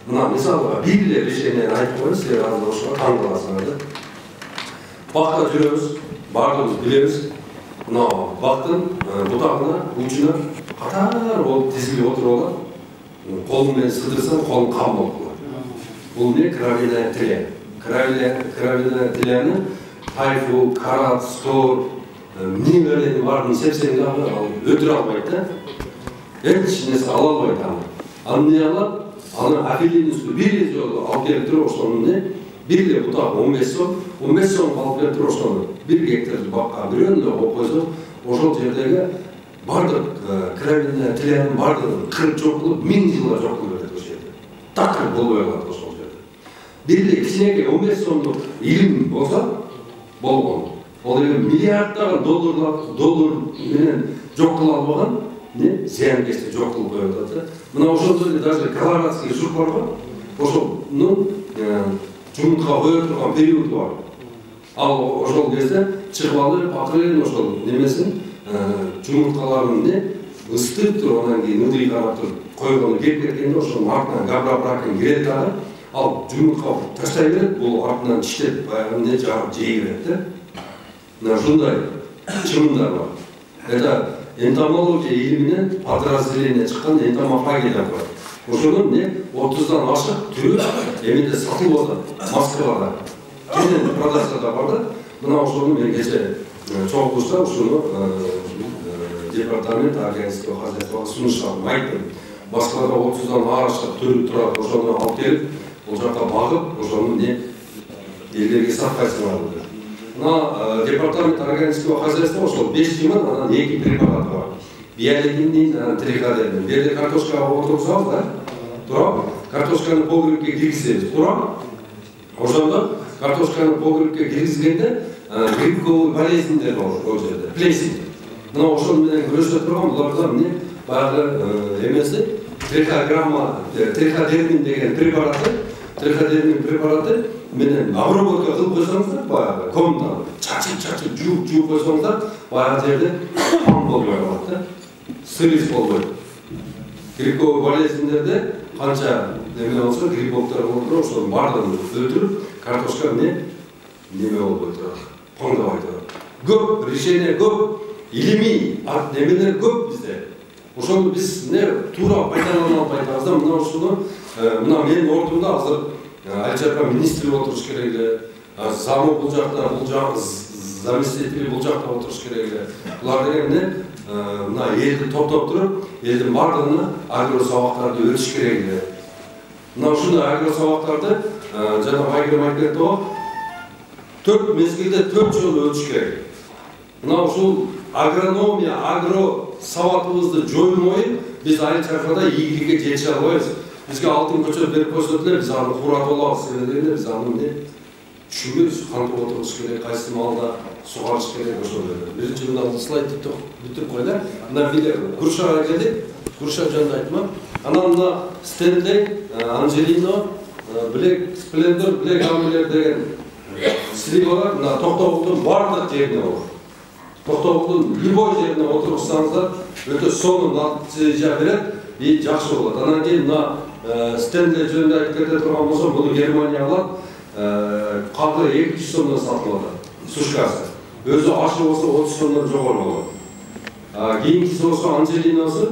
Мына мисалга бир эле решениени айтып коеюн, силер азыр ошого таң каласыңар да. Бакта жүрөбүз, баардыгыбыз билебиз. Мына бактын бутагына, учуна катар болуп тизилип отуруп алат. Колун менен сыдырсаң, колун кам болуп калат. Бул не кровяная тля. Кровяная тляны тайфу, карат, стор, эмнелердин баарын сепсең дагы өтүрө албайт да. Эч нерсе ала албайт аны. Аны эмне алат? Аны Афилинусту бир эле жолу алып келип туруп, ошону бир эле бутак 15 сом алып келип туруп, ошону 1 гектарды бакка бирөөнү коюп койсо, ошол жердеги бардык кровяная тлянын бардыгын кырып жок кылып, 1000 жылга жок кылып берет ошол жерде. Такыр болбой калат ошол жерде. Бир эле кичинекей 15 сомдук илим болсо болгон. Ол деген миллиарддаган доллар менен жок кыла албаган зыянкечти жок кылып коюп атат. Мына ошол жерде даже колорадский жук бар го. Ошонун жумуртка кое турган периоду бар. Ал ошол кезде чыгып алып, акырын ошол немесин жумурткаларын ысытып туруп, анан кийин ылдый карап туруп койгону келип кеткенде ошонун артынан Габрабракин келет дагы. Ал жумуртка таштай берет, бул артынан тиштеп баягы жарып жей берет да. Мына ушундай чымындар бар. Это энтомология илиминен подразделение чыккан энтомофагия деп бар. Ошонун 30дан ашык түрү эмеде сатылып атат, Москвада. Кенен продажада бар да. Мына ошону мен кече чогултса, ушуну департамент органического хозяйствага сунуштардым, айттым. Москвада 30дан ашык түрү турат, ошону алып келип, ол жакка багып, ошону элдерге саткайсыңар деп. Мына департамент органического хозяйства ошол 5 чымын, анан 2 препарат бар. Биолетинин, триходермин. Бу жерде картошкага отурсаңыз да, туруп, картошканы погребке киргизебиз, туруп. Ошондо картошканы погребке киргизгенде грибковый болезньдер бар ол жерде, плесень. Мына ошол менен күрөшө турган буларда баягы эмеси триходермин деген препараты менен обработка кылып койсоңуздар, баягы комнатаны чачып жууп койсоңуздар, баягы жерде пам болбой калат да. Сырыз болбойт. Грибковый болезньдерде канча неме болсо, грибоктор болуп, ошонун баардыгын өлтүрүп, картошка неме болбой турат, коңдобой турат. Көп решение, көп илимий немелер көп бизде. Ошону биз туура пайдалана албайбыз да. Мына ушуну мына менин ордумда азыр Алжапа министри отуруш керек эле, замы бул жакта, заместитель бул жакта отуруш керек эле. Булар деген мына элди топтоп туруп, элдин бардыгына агро сабактарды өтүш керек эле. Мына ушундай агро сабактарды жана Байгем айтып кетти го, 4 мезгилде 4 жолу өтүш керек. Мына ушул агрономия, агро сабатыбызды жоймой, биз айыл чаркада ийгиликке жетише албайбыз. Бизге алтын көчөт берип койсотулар, биз аны курап алабыз дегенде биз аны түшүнбөйбүз, кантип отуруш керек, кайсы маалда сугарыш керек ошол жерде. Биринчи мына слайдты бүтүрүп койдур. Мына биде Грушага келдик. Груша жөнүндө айтмам. Анан мына Стенлей, Анжелино, Black Splendor, Black Amber деген сливалар мына Токтогулдун бардык жерине болот. Токтогулдун любой жерине отурсаңыздар, өтө сонун натыйжа берет, и жакшы болот. Анан кийин мына Стенлей жөнүндө айтып кете турган болсом, буну Германия алат. Кагы 200 сомдон сатылып атат. сушкасы. Өзі ашы болса 30 сомдан жоғары болады. Кейінгісі болса Анжелинасы,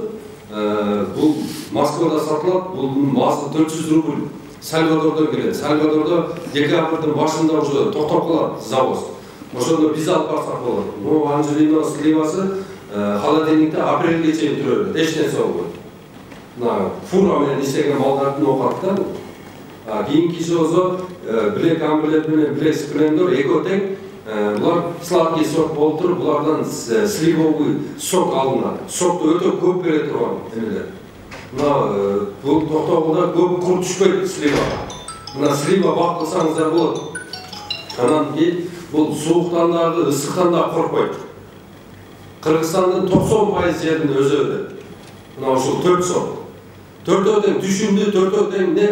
бұл Москвада сатылады, бұл басы 400 рубль. Сальвадордан келеді. Сальвадорда декабрьдің башында уже тоқтап қалады завоз. Ошондо биз алып барсак болот. Анжелина сливасы холодильникте апрелге чейин тұрады. Эчнерсе болбойт. Фура менен иштеген малдардын окаты да. Кийинкиси болсо Black Amberlet менен Black Splendor экөө тең. Булар сладкий сорт болуп туруп, булардан сливовый сок алынат. Сокты өтө көп бере турган эмелер. Бұл тоқтауында көп құр түшпейді сливаға. Слива бақылсаңыздар болады. Анан кейін бұл суықтандағы, ысықтанда қорқпайды. Қырғызстандың 90% жердің өзі өді. Ошол 4 сорт. 4 өтең түшімді, 4 өтең не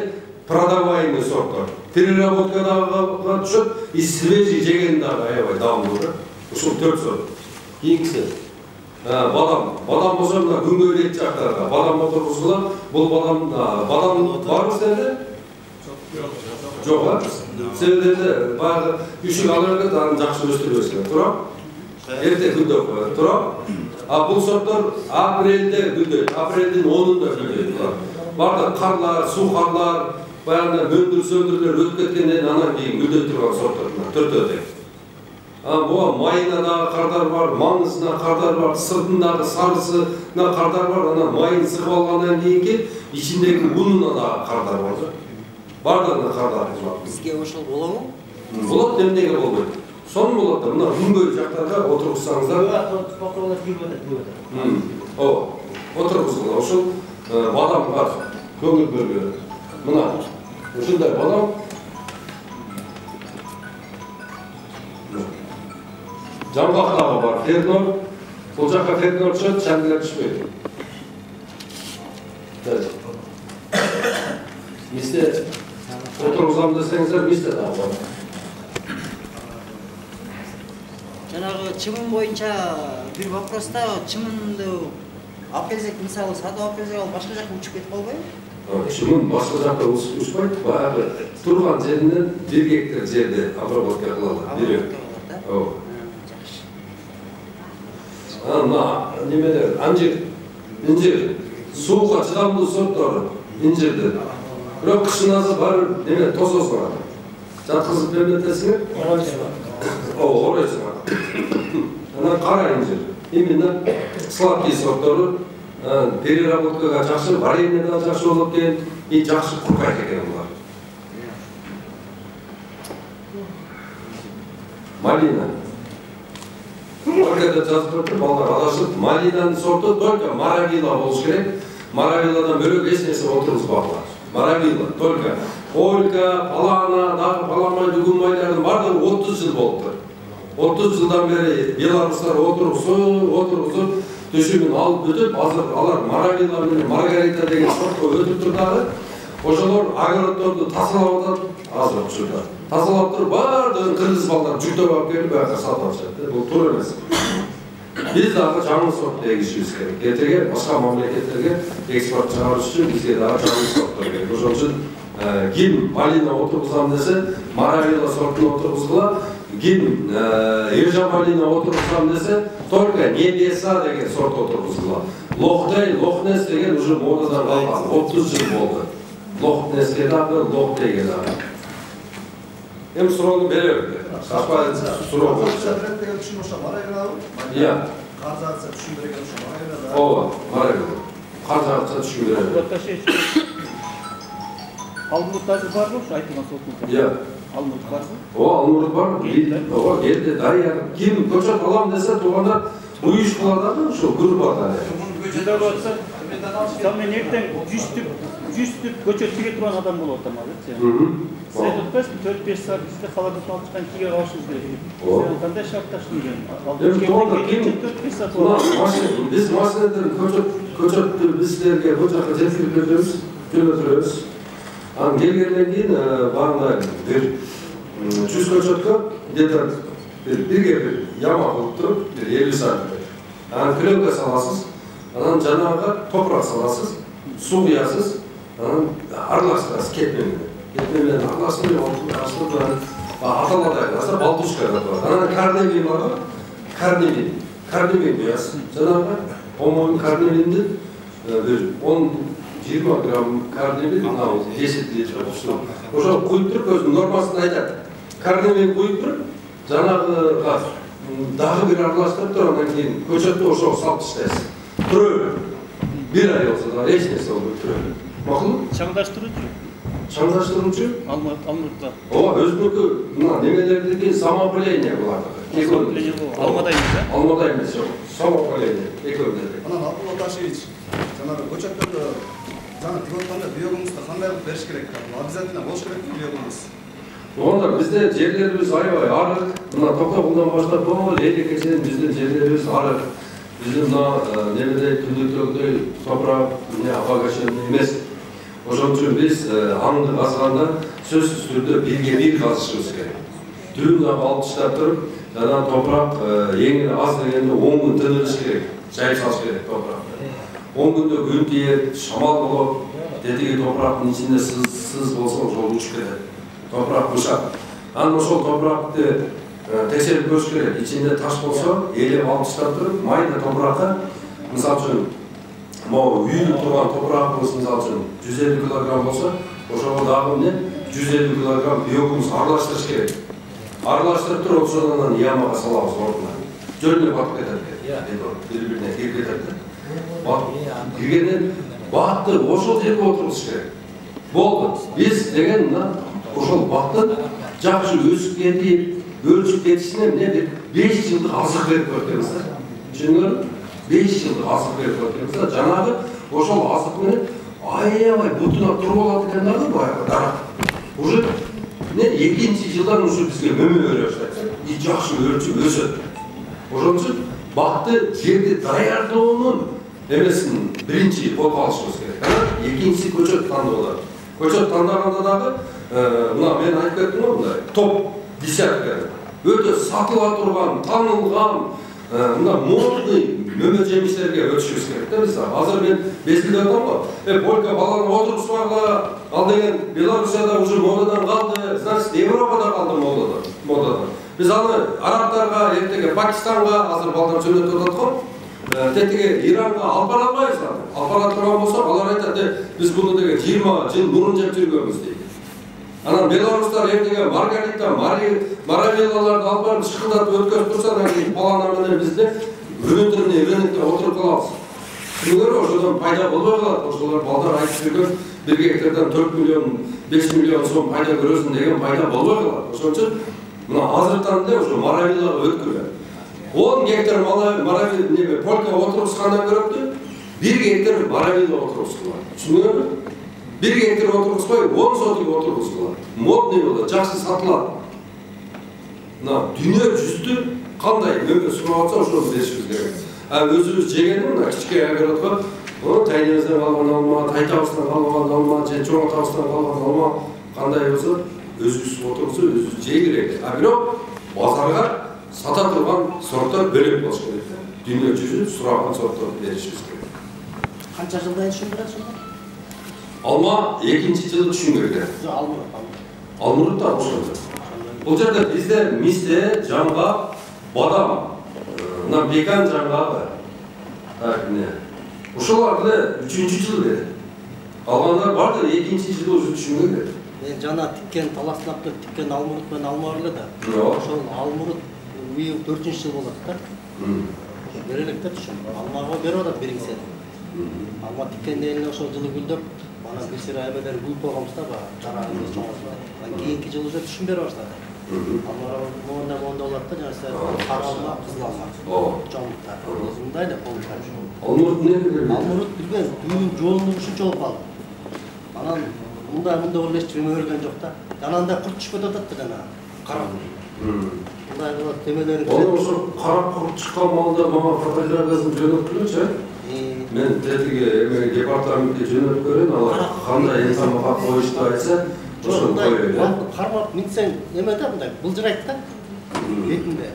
продаваемый сорттар. Переработкадағы түшіп, и свежий жегендағы аябай дамылды. Ошол 4 сорт. Кейінгісі. Бадам болса мына күнгөй ет жақтарға. Бадам отырғызылып, бұл бадам бар ма сенде? Жоқ, а? Себебі бағы үшік алырға дарын жақсы өстіріп өскен. Тұра? Ерте күнде тұра? Бұл сорттар апрельде гүлдейді. Апрельдің 10-ында гүлдейді. Барды қарлар, су қарлар, баяғында мөндір-сөндірлер өтіп кеткеннен анан кейін гүлдей тұрған сорттар. 4 өтек. Бұға майынадағы қардар бар, маңызына қардар бар, сыртындағы сарысына қардар бар, ана майын сығып алғаннан кейінгі ішіндегі ұнына да қардар бар. Бардығына қардар бар. Бізге ошол бола ма? Болады, немнеге болмайды. Соны болады, мына күнгөй жақтарға отырғызсаңыздар. Отырғызғыла, ошол бадам бар, көңіл бөлгені. Мына, ошындай бадам. Жаңғақтағы бар, фернор, бұл жаққа фернор түседі, шәнділер түшпейді. Месте отырғызам десеңіздер, месте дағы бар. Жаңағы чымын бойынша бір вопроста, чымынды апельзек, мысалы, сады апельзек алып, башқа жаққа ұшып кетіп қалбай? Чымын башқа жаққа ұшпайды, бағы тұрған жерінен 1 гектар жерде обработка қылады, береді. Немелер, анжир, инжир, суыққа шыдамды сорттары, инжирді. Бірақ қышыназы бар, неме, тосоз барады. Жатқызып берметесіңер? Орайсы бар. Анан қара инжир. Именно сладкий сорттары, переработкаға жақшы, вареньеда жақшы болып кен, и жақшы құрқайт екен бұлар. Малина. Оркада жазып көрді, балдар адашып, малинаның сорты только маравила болуш керек. Маравиладан бөлек ешнерсе отырғызбағылар. Маравила, только Ольга, Палана, Паламай, Дүгінбайлардың бардығы 30 жыл болыпты. 30 жылдан бері беларустар отырғызып, түшігін алып өтіп, алар маравила мен маргарита деген сортқа өтіп тұрдағы. Ошолор огороддорду тазалап атат, азыр учурда. Тазалап туруп бардығын кыргыз балдар жүктөп алып келип бияка сатып атышат. Бул туура эмес. Биз дагы жаңы сорт эгишибиз керек. Эртеге башка мамлекеттерге экспорт чыгарыш үчүн бизге дагы жаңы сорттор керек. Ошон үчүн ким малина отургузам десе, маравила сортун отургузгула, ким ержа малина отургузам десе, только небеса деген сорт отургузгула. Лохнес деген уже модадан калган, 30 жыл болду. Лохнеске дагы, лохтеге дагы. Hem sorunu belirdi. Kaçma sorunu. Kaçatrendeki düşün olsa marayla mı? Ya. Karzatsa düşündüreken olsa marayla da. O marayla. Karzatsa düşündüreken. Burada Almut'tazı var mı? Aytılmaz olsun. Ya. Almut var mı? O Almut var mı? O geldi. Dayı kim koçak alam dese tuğanda uyuşmalarda mı şu gruplarda? Güzel olsa sen nereden 100 tüp göçet tüge turan adam bulup oturmadık. Sen tutmaz mı? 4-5 saat bizde kaladın altından kiye alışınız gerekiyor. Sen kanday şartlaştın gelin. Aldığın gelin 4-5 saat olur. Biz masineden göçet bizlerge göçakı getirip götürüyoruz. Gelgenden keyin bağında bir 100 göçetkö birge bir yama kılıp turup 50 saat. Plenka salasız, janagı toprak salasız, su kuyasız, aralastırasız ketmemden. Ketmemden aralastırıp аталарда болса Балтушка да бар. Ана Карнеги бар. Карнеги бияс. Жанагы по-моему Карнегинди бир 10-20 грамм Карнеги мынау 10 литр су. Ошо куюп туруп өзүнүн нормасын айтат. Карнеги куюп туруп жанагыга дагы бир аралаштырып туруп андан кийин көчөттү ошого салып таштайсыз. Турөбү. Bir ay olsa da hiç neyse olur. Makul mu? Çağdaştırıcı. Çağdaştırıcı? Almırtlar. O özgürlükü, nemelerdeki самоуправление var. Almadayız ya. Almadayız yok. Самоуправление. Ekonomide. Анан Абдулла Ташевич, жанагы көчөттөрдө жаңы тигип атканда биогумузду кандай кылып бериш керек? Обязательно болуш керекпи биогумуз? Onda bizde yerlerimiz aybay arık. Buna Toktogul'dan başlayıp bol Eylül'e çeyin bizde yerlerimiz arık. Bizim daha nemede kündüktörde toprak ne ağaçın emez. Ошон үчүн биз аңды казганда сөзсүз түрдө бирге бир казышыбыз керек. Түбүн дагы алып таштап туруп, жана топурак эң аз дегенде 10 күн тыныгыш керек. Жайып салыш керек топуракты. 10 күндө күн тиет, шамал болуп, тетиги топурактын ичинде сыз болсо ошол учуп кетет. Топурак бушат. Анан ошол топуракты текшерип көрүш керек. Ичинде таш болсо, элеп алып таштап туруп, майда топуракка, мисалы үчүн могу үйүлүп турган топурагыбыз мисалы үчүн 150 килограмм болсо, ошого дагы 150 килограмм биогумус аралаштырыш керек. Аралаштырып туруп ошондон ямага салабыз ордуна. Жөнүнө батып кетет. Бири-бирине кирип кетет. Киргенден бакты ошол жерге отургуш керек. Болду. Биз деген ошол бактын жакшы өсүп кетип, өлчүп кетишине эмне бир 5 жылдык азык берип көрөбүз. Түшүндүңөрбү? 5 жылдык азык берип көрөбүз. Жанагы ошол азык менен аябай бутуна туруп алат экен дагы баягы дарак. Уже экинчи жылдан уже бизге мөмө бере баштайт. И жакшы өлчүп өсөт. Ошон үчүн бакты жерди даярдоонун эмесин биринчи колго алышыбыз керек. Экинчиси көчөт тандоолор. Көчөт тандаганда дагы мына мен айтып кеттим го мындай топ десятка өтө сатыла турган, таанылган мына модный мөмө жемиштерге өтүшүбүз керек да биз. Азыр мен безилип атам го. Полька баланы отургузбагыла, ал деген Белоруссияда уже модадан калды, значит Европада калды модадан. Биз аны арабтарга, эртеге Пакистанга, азыр балдар жөнөтүп атат го. Тетиге Иранга алып бара албайбыз аны. Алып бара турган болсок, алар айтат, биз буну деген 20 жыл мурун жеп жүргөнбүз дейт. Анан белорустар эртеге Маргарита, Маравеллаларды алып барып шыкылдатып өткөрүп турса, анан кийин палана менен бизде рынокто отуруп калабыз. Түгөрү ошодон пайда болбой калат. Ошолор балдар айтып жүргөн 1 гектардан 4 миллион, 5 миллион сом пайда көрөсүң деген пайда болбой калат. Ошон үчүн мына азыртан эле ошо Маравеллага өткөрүлөт. 10 гектар Маравелла полька отургузгандан көрөптү 1 гектар Маравелла отургузгула. Түшүнүңөрбү? 1 гектар отургузбой 10 сотик отургузгула. Модный болот, жакшы сатылат. Мына дүйнө жүздү кандай мөмө сурап атса ошону беришибиз керек. Өзүбүз жегенди мына кичке огородго, тайнебизден калган алма, тайтабыздан калган алма, же чоң атабыздан калган алма кандай болсо өзүбүз отурса өзүбүз жей керек. Бирок базарга сата турган сорттор бөлөк болуш керек. Дүйнө жүзү сураган сортторду беришибиз керек. Канча жылдан түшүндүрөт сонда? Алма экинчи жылы түшүнгө керек. Алмурут да ошондо. Бул жерде бизде мисте, жаңгак, бадам, мына бекан жаңгагы. Так эмне. Ошолор эле 3-жыл берет. Калгандар бар да экинчи жылы уже түшүнгө керек. Мен жана тиккен таласнап тиккен алмурут менен алма бар эле да. Ошол алмурут быйыл 4-жыл болот да. Берелик да түшүн. Алмага берип атат бириңсен. Алма тиккенден эле ошол жылы гүлдөп, ана бир сыйра эмелер гүл болгонбуз да, жарагыбыз чоңойсун. Кийинки жылы уже түшүн бере баштады. Алма монда болот да, жана кара алма, кызыл алма. Чоңдуктар. Мындай да болуп калат. Алмурут эмне берет? Алмурут билбейм, дүйүн жоонугу ушунчалык калды. Анан мындай элестип өргөн жок да. Анан да курт түшүп атат да жана карап. Мындай болот темелери. Ошо карап курт чыккан малда мага фотографиясын жөнөтүп көрчү. Мен тетиге департаментке жөнөтүп көрөйүн, алар кандай инсамга коюшту айтса, ошону коёюн. Кармап минсең эме да мындай былжырайт да.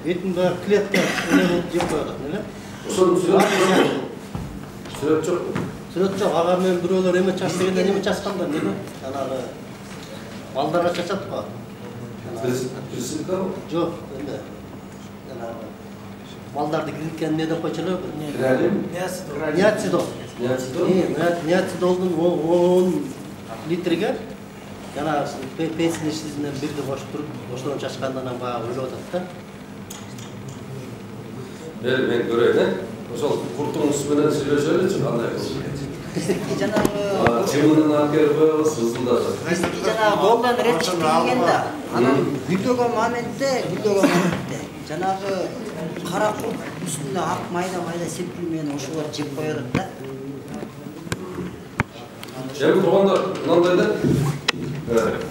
Бетин баары клетка эме болуп жеп коет эле. Ошону сүрөт жок. Сүрөт жок, ага менен бирөөлөр эме чач дегенде эме чачкандар, неме? Жанагы балдарга чачат го. Присыпка? Жоқ, енді жаңағы малдарды кіргізген не деп қойшы Кралим? Неоцидол. Неоцидол? Неоцидолдың 10 литрге жаңағы пенсияны ішсізінен бірді қосып тұрып, осыдан шашқандан баға өліп жатады да. Мен көрейін, ошол курттун үстүнөн сүйлөшөлүчү кандай Жанагы чымынын акырбы сызылдады. жанагы голдан ретчик деген да. Анан гүлдөгөн моментте жанагы кара курт үстүнө ак майда сепкил менен ошолор жеп коёт да. Эми туугандар, мындай да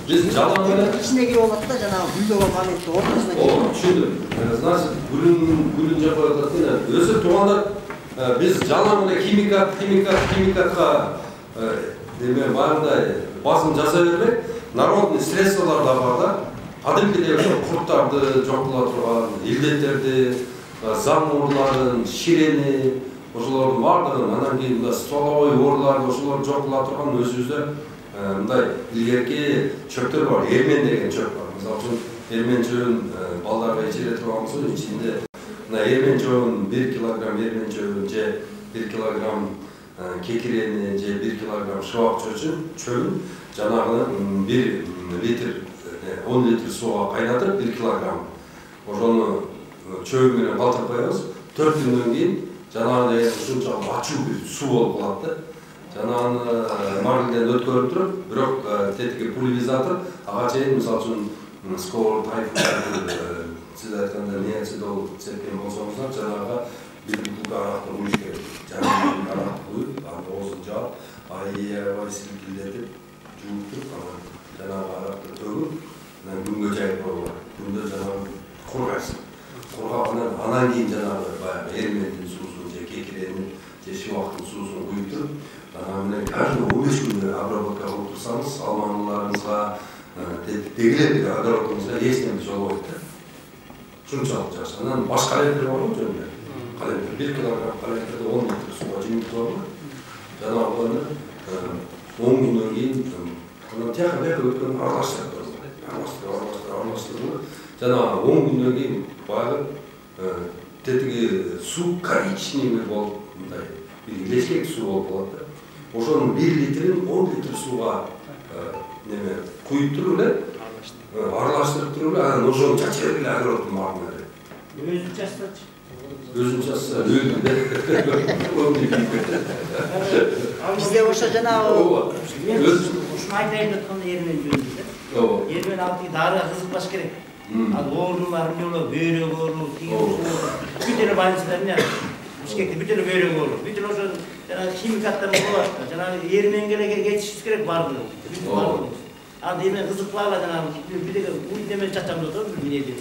биз жалаң менен ичине кирип алат да жанагы гүлдөгөн моментте ортосуна кирип. Түшүндүм. Значит, гүлүн жеп коёт экен. Өзү туугандар biz жалаң эле химикатка деме баягыдай басым жасай бербей, народный средстволор да бар да. Кадимкидей ошо курттарды жок кыла турган, илдеттерди, замурларын, ширени, ошолордун бардыгын анан кийин мына стволовой ооруларды ошолорду жок кыла турган өзүбүздө мындай илгерки чөптөр бар. Эрмен деген чөп бар. Мисалы үчүн эрмен чөбүн балдарга ичире турганбыз, ичинде эрмен чөбүн 1 килограмм эрмен чөбүн же 1 килограмм кекирени же 1 килограмм шыбак чөбүн жанагы 1 литр 10 литр сууга кайнатып 1 килограмм ошону чөбү менен калтырып коебуз. 4 күндөн кийин жанагы ушунчалык ачуу бир суу болуп калат да. Жанагы марльден өткөрүп туруп, бирок тетиги пульверизатор ага чейин мисалы үчүн скор тайф siz aytganda неоцидол сепкен болсоңуздар, жанагы бир бутылка аракты куюш керек. Жанагы аракты куюп, аны оозун жаап, аябай силкилдетип, жууп туруп, анан жанагы аракты төгүп, анан күнгө жайып коюлат. Күндө жанагы кургайсың. Кургап анан кийин жанагы баягы эрмендин суусун же кекиренин же шыбактын суусун куюп туруп, анан менен каждый 15 күндө обработка кылып турсаңыз, алмануларыңызга, дегилеп огородуңузга эч неме жолбойт да. Шунчалык жакшы. Анан баш калемпир барбы жөнүндө? Калемпир 1 килограмм калемпирди 10 литр сууга жимип турабы? Жанагы 10 күндөн кийин анан тияка бияка өткөн аралаштырып турабы. Аралаштырып. Жанагы 10 күндөн кийин баягы тетиги суу коричневый болуп, мындай бир лешкек суу болуп калат да. Ошонун 1 литрин 10 литр сууга неме куюп туруп эле аралаштырып туруп эле анан ошону чача бергиле огороддун баарына эле. Өзүн чачсачы. Өзүн чачса өлдү Бизде ошо жанагы ушуну айтайын деп атканда эрмен жөнүндө да. Эрмен алты дарыга кызыкпаш керек. Ал оорулар эмне бөйрөк оору, бүт эле больницалар эмне Бишкекте бүт эле бөйрөк оору. Бүт эле ошо жанагы химикаттар болот да. Жанагы эрменге эле кетишибиз керек бардыгы. Anda hemen kızıklarla bir de bu demen çaçamda da bir ne diyor.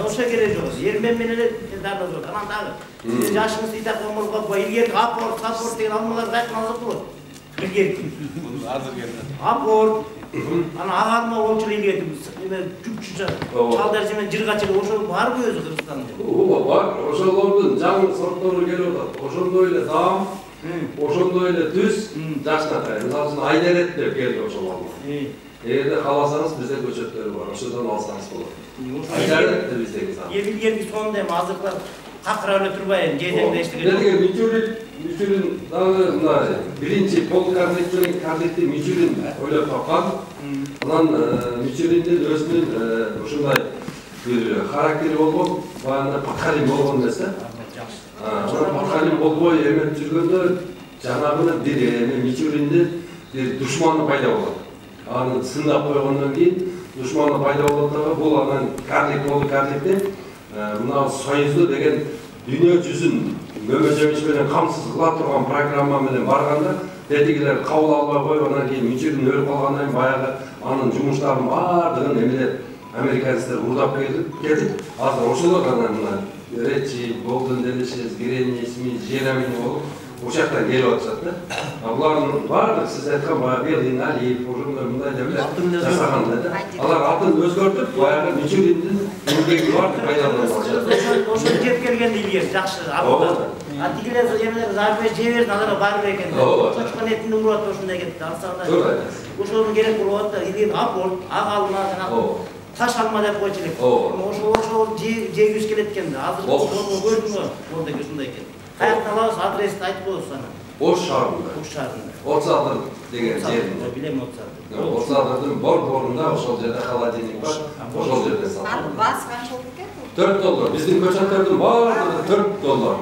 Oşa gerek yok. Yermen menele darla zor. Aman dağı. Siz yaşınız ita komul koy. İlger aport diye almalar kaçmazlık olur. İlger. Hazır geldi. Aport. Ana ağarma olçul ilger. Hemen küçükçe çaldar hemen cırgaçılı oşa var mı özü Kırgızistan'da? O var. Oşalardın canlı sortları geliyor da. Oşanda öyle dağım. Oşanda öyle düz. Yaşnatay. Mesela Ayderet de geldi oşalarla. Eğer de kalasanız bize göçetleri var. Oşadan alsanız olur. Ayderet de bizdeki zaten. Yebil bir sonunda hem hazırlar. Kakra öyle turbayın. Gecemde işte. Dediğim Mücürün birinci polikarnitçinin karniti Mücürün öyle kapan. Ondan Mücürünün özünün şunday bir karakteri olup, bana Pakalim olgun dese. Pakalim olboy hemen жүргөндө жанагы bir Mücürünün bir düşmanı payda olur. Anı sındap koyğandan keyin düşmanı payda olur da bul anan karnik oldu karnikte. Mına Soyuzlu degen dünya жүзүн Мөмөжемиш менен камсыз кыла турган программа менен барганда тетигилер кабыл албай коюп анан кийин Мүчүрүн өлүп калгандан кийин баягы анын жумуштарынын баардыгын эмелер американецтер урдап кетип азыр ошолор анан мына Речи, Голден Делишес, Гренни, Смит, Жерамини болуп ошол келип атышат да. Булардын баардыгы сиз айткан баягы Элин Алиев ошондой мындай деп эле жасаган да. Алар атын өзгөртүп баягы Мүчүрүндүн эмгеги бар деп пайдаланып атышат. Ошо жеп келгенди илгер жакшы алып. Тигилер эмелер зарбе жеберди алар бар экен. Чочкон этин урат ошондой кетти. Алсаңда ошонун керек болуп атты. Илгер апорт, агалма жанагы таш алма деп койчу элек. Ошол жегибиз келет экен. Азыр көрдүңбү? Монда ушундай экен. Каяктан алабыз, адрести айтып коебуз аны. Ош шаарында. Ош шаарында. Отсадыр деген жеринде. Билем Отсадыр. Отсадырдын бордорунда ошол жерде холодильник бар. Ошол жерде сатылат. Анын баасы канча болду экен? $4. Биздин көчөттөрдүн баардыгы $4.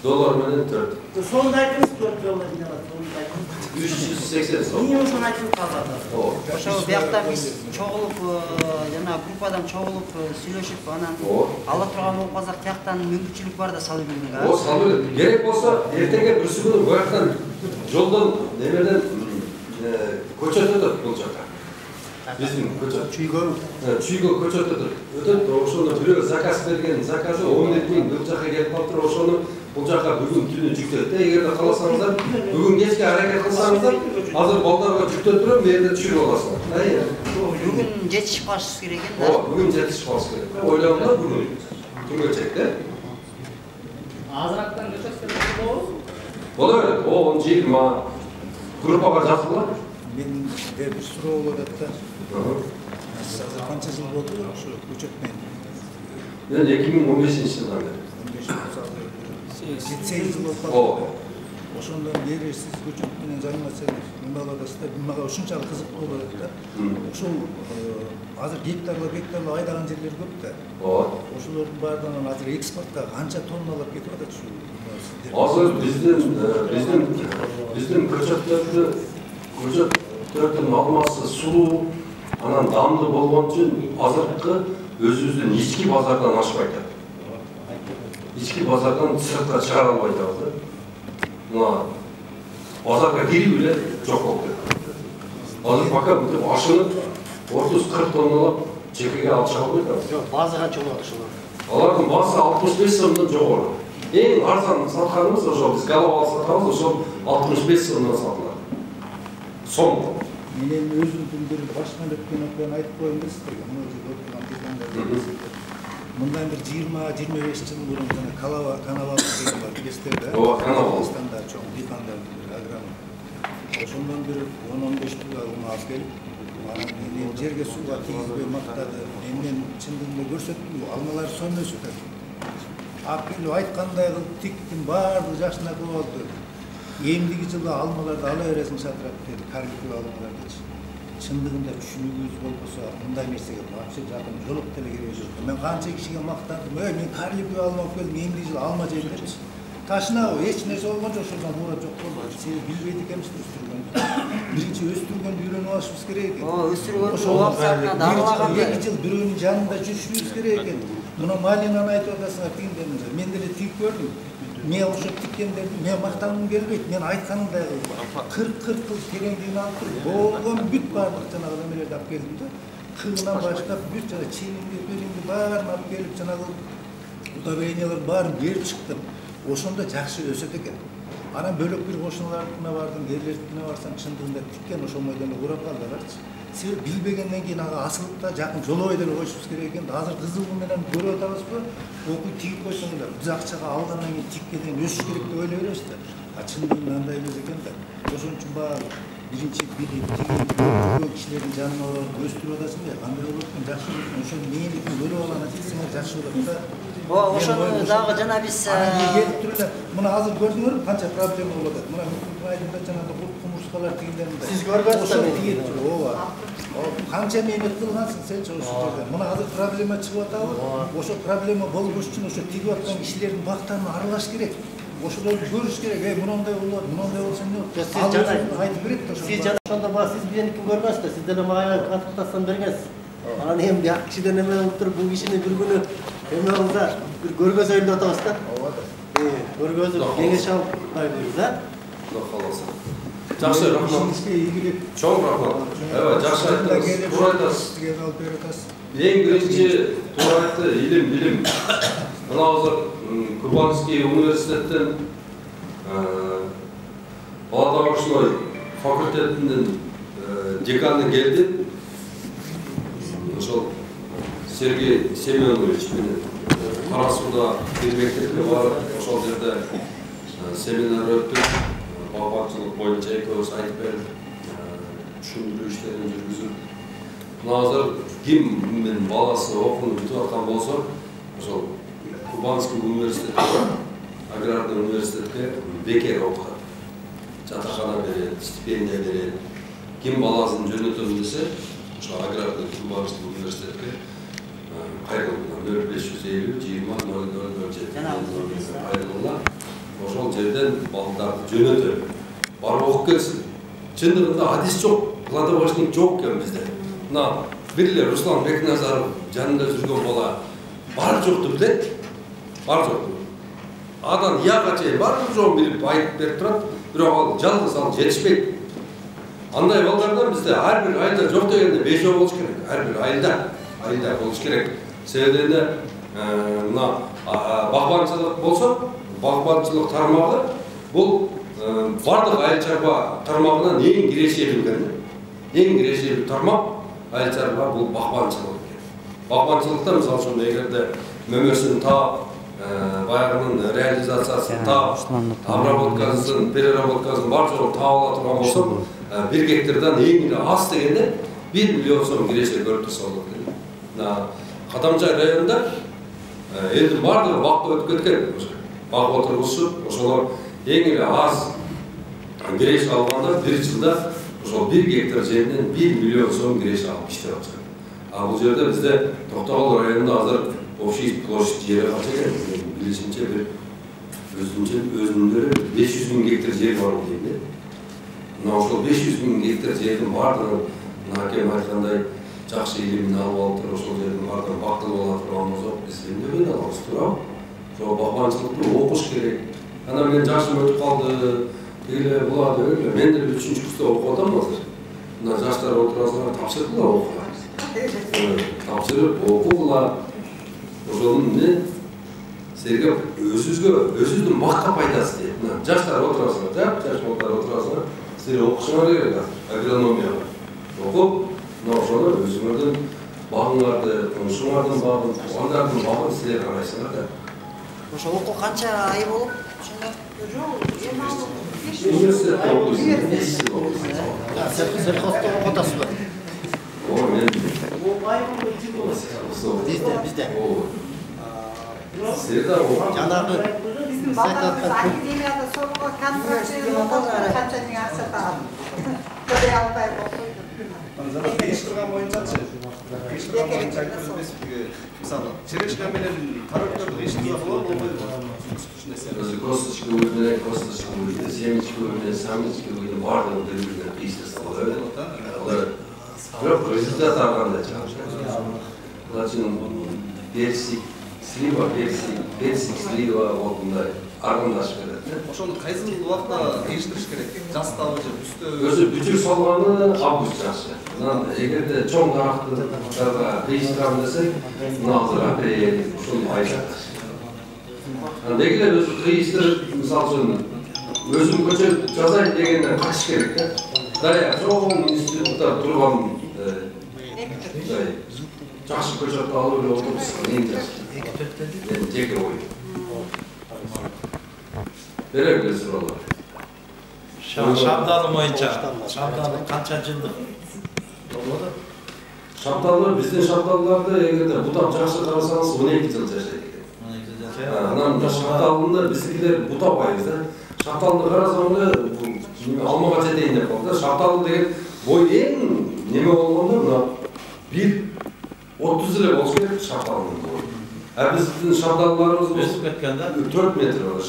Доллар менен 4. Сонда айтыңыз $4 деп алат. Сонда айтыңыз. 380 сом. Эмне ошону айтып калдыңыз? Ошо биякта биз чогулуп жана группадан чогулуп сүйлөшүп анан ала турган болуп калсак тияктан мүмкүнчүлүк бар да салып берүүгө. Салып берет. Керек болсо эртеге бүрсү күнү буяктан жолдон немеден көчөт өтөт бул жака. Биздин көчөт. Чүйгө көчөт өтөт. Ошону бирөө заказ берген заказы 17 000 бул жака келип калыптыр. Ошону бул жака бүгүн түнү жүктөт. Эгерде кааласаңыздар, бүгүн кечке аракет кылсаңыздар, азыр балдарга жүктөп турам, берде түшүрүп аласыңар. Бүгүн жетишип калышыбыз керек экен да. Бүгүн жетишип калыш керек. Ойлонгула бүгүн. Күнгө чекте. Азырактан көчөт болобу? Боло берет. Оны 20 группага жазылгыла. Мен бир суроо болот да. Азыр канча жыл болду ошо көчөт менен? Мен 2015-жылдан бери. 7-8 жыл болуп калды. Ошондон бери сиз көчөт менен заниматься нема кыласыздар? Мага ушунчалык кызыктуу болот да. Ошол азыр гектарлап айдаган жерлер көп да. Ошолордун баардыгынан азыр экспортко канча тонналап кетип атат ушу сиздер? Азыр биздин көчөттөрдүн алмасы сулуу, анан дамдуу болгон үчүн азыркы өзүбүздүн ички базардан ашпайт. Ички базардан сыртка чыгара албай атабыз. Мына базарга кирип эле жок болуп кетти. Азыр пока мынтип ашынып 30-40 тонналап чекеге алып чыга албайт. Жок, база канча болот ошолор? Алардын баасы 65 сомдон жогору. Эң арзан сатканыбыз ошол биз головал сатабыз, ошол 65 сомдон сатылат. Сом. Мен өзүмдүн бир башынан өткөн окуяны айтып коеюн да сиздерге. Мындан бир 20-25 жыл мурун жана Канавал деген бар, билесиздер да? Канавал. Стандар чоң дыйкандардын бир агроном. Ошондон бир 10-15 жыл алып келип, анан жерге сууга тийгизбей мактады. Мен чындыгында көрсөттүм, алмалар сом өсүп атат. Акылы айткандай кылып тиктим, баардыгы жакшынакы болду. Эмдиги жылы алмаларды ала бересиң сатырат dedi, карликтүү алмалардычы. Чындыгында түшүнүгүбүз болбосо мындай нерсеге вообще жакын жолуп деле кереги жок. Мен канча кишиге мактандым, мен карликтүү алма алып келдим, эмдиги жылы алма жейм депчи. Ташына эч нерсе болгон жок, ошондон мура жок болду. Сени билбейт экенбиз өстүргөн. Биринчи өстүргөндү үйрөнүп алышыбыз керек экен. Өстүргөндү убактысына дарылаган бек. 2 жыл бирөөнүн жанында жүрүшүбүз керек экен. Мына малинаны айтып атасыңар, тигиндеринде. Мен деле тигип көрдүм. Мен ошо тиккендерди, мен мактангым келбейт. Мен айтканымдай кылып 40 кыл тереңдигин алып туруп, болгон бүт баардык жанагы немелерди алып келдим да. Кыгынан баштап бүт жана чийимди баарын алып келип жанагы удобрениялардын баарын берип чыктым. Ошондо жакшы өсөт экен. Анан бөлөк бир кошуналардыкына бардым, ээлердикине барсам чындыгында тиккен ошол бойдон урап калдыларчы. Себеп билбегенден кийин ага асылып да жакын жолобой деле коюшубуз керек экен. Азыр кызыгуу менен көрүп атабызбы? Окуй тигип койсоңуздар, биз акчага алгандан кийин тиккенден өсүш керек деп ойлой беребиз да. Чындыгында андай эмес экен да. Ошон үчүн баары биринчи тигип кишилердин жанына барып өстүрүп атасың да, кандай болот экен, жакшы болот экен. Ошону мээникин бөлүп алган десеңер жакшы болот да. Ошону дагы жана биз келип туруп эле мына азыр көрдүңөрбү канча проблема болуп атат. Мына айдында жанагы кумурскалар тигиндеринде. Сиз көрбөйсүзбү? Ооба. Канча мээнет кылгансың сенчи ошол жерде. Мына азыр проблема чыгып атабы? Ошо проблема болбош үчүн ошо тигип аткан кишилердин бактарын аралаш керек. Ошолорду көрүш керек. Мындай болот, мындай болсо эмне болот? Сиз жана айтып берет да ошо. Сиз жана ошондо баа сиз меникин көргөнсүз да, сиз деле мага катыктасам бергенсиз. Анан эми бияк кишиден эме болуп туруп, бул кишини бир күнү эме кылса, бир көргөзөлү деп атабыз да. Ооба да. Көргөзүп, кеңеш алып койбойбуз да. Кудай кааласа. Жакшы, рахмат. Сизге ийгилик. Чоң рахмат. Аябай жакшы айттыңыз. Туура айтасыз. Сизге алып берип атасыз. Эң биринчи туура айтты, билим. Мына азыр Курбанский университеттен Балатабашной факультетинин деканы келди. Ошол Сергей Семенович менен Кара Сууда бир мектепке барып, ошол жерде семинар өттүк. Багбакчылык боюнча экөөбүз айтып берип, түшүндүрүү иштерин жүргүзүп, Азыр кимдин баласы окууну бүтүп аткан болсо, ошол Кубанский университетке, аграрный университетке бекер окутат. Жатакана берет, стипендия берет. Ким баласын жөнөтөм десе, ошо аграрный Кубанский университетке кайрылган 0550 20 0007 кайрылган. Ошол жерден балдарды жөнөтөм. Барып окуп келсин. Чындыгында адис жок, кладовочник жок экен бизде. Мына бир Руслан Бекназаров жанында жүргөн бала бар жокту билет, бар жокту. Адан яга чейин бар жоктун билип айтып берип турат, бирок ал жалгыз ал жетишпейт. Андай балдардан бизде ар бир айда жок дегенде 5 болуш керек, ар бир айда болуш керек. Себеби мына багбанчылык болсо, багбанчылык тармагы бул бардык айыл чарба тармагынан эң кирешелүү тармак айыл чарба бул багбанчылык. Багбанчылыкта мисалы үчүн эгерде мөмөсүн таап, баягынын реализациясын таап, обработкасын, переработкасын бар жолун таап ала турган болсо, 1 гектардан эң эле аз дегенде 1 миллион сом киреше көрүп турса болот. Кадамжай районунда элдин бардыгы бакка өтүп кеткен. Бак отургузуп, ошолор эң эле аз киреше алганда 1 жылда ошол 1 гектар жерден 1 миллион сом киреше алып иштеп атышат. Бул жерде бизде Токтогул районунда азыр общий площадь жери канча экен? Билишимче бир өзүндө 500 000 гектар жер бар дейм. Мына ошол 500 000 гектар жердин бардыгын акем айткандай жакшы илимин алып алып, ошол жердин бардыгын бактылып ала турган болсок, биз эмне менен алабыз туурабы? Ошол багбанчылыкты окуш керек. Ана менен жашым өтүп калды. Эле булады эле. Мен деле 3-курста окуп атам азыр. Мына жаштар отурасыңар тапшырдылар окууга. Тапшырып окугула. Ошонун эмне силерге өзүңүздүн бакка пайдасы дейт. Мына жаштар отурасыңар, жаш балдар отурасыңар. Силер окушуңар керек агрономияга. Окуп, мына ошону өзүңөрдүн багыңарды, тумушуңардын багын, туугандардын багын силер карайсыңар да. Ошо окуу канча ай болуп? Ошондо университетте окуйсуз. Сельхозда окутасызбы? Мен Бизде. Силерде жанагы Биздин балдарыбыз академияда сокуга контракт канча тең акча тагат. Төлөй албай окуйт. Кеш турган боюнчачы. Кеш турган боюнча көрүнбеспиги. Мисалы, черешка менен каракөрдү кыйшырса болобу, болбойбу? Косточка өзүнө, семечка өзүнө, самечка өзүнө бардыгы бири-бирине кыйшырса болот. Алар бирок результат алганда чыгат. Мына персик, слива, слива мындай аргындашып берет. Ошону кайсы убакта кыйшырыш керек? Жастабы же үстө? Өзү бүтүр салганы август жакшы. Анан эгерде чоң дарактарга кыйшырам десек, мына азыр апрель ушул айда. Дегилер өзү кыйштырып, мисалы үчүн өзүм көчөп жазайын дегенден качыш керек да. Дарыя чоң институттар турган жакшы көчөптү алып эле отурсун эң жакшы. Жеке ой. Беребиз суроолор. Шабдалы боюнча, шабдалы канча жылдык болду? Шабдалы биздин шабдалларды эгерде бутап жакшы карасаңыз 12 жыл жашайт экен. Анан шабдалында биздикилер бутабайбыз да. Шабдалды карасаң эле алмага жетейин деп калды да. Шабдалы деген бой эң неме болгондо мына 1.30 эле болуш керек шабдалдын бою. Биздин шабдалларыбыз өсүп кеткен да. 4 метр болот.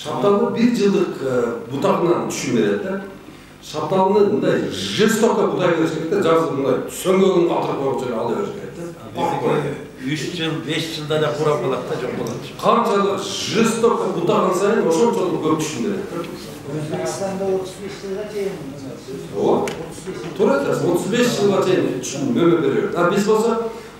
Шабдалы 1 жылдык бутагынан түшүм берет да. Шабдалыны мындай жестоко бутай бериш керек да. Жазып мындай сөңгөгүн калтырып коюп жерге ала бериш керек да. 3 жыл, 5 жылда да курап калат да, жок болот. Канчалык жестоко бутаган сайын ошончолук көп түшүм берет да. Өзбекстанда 35 жылга чейин. Ооба. Туура айтасыз. 35 жылга чейин мөмө берет. Биз болсо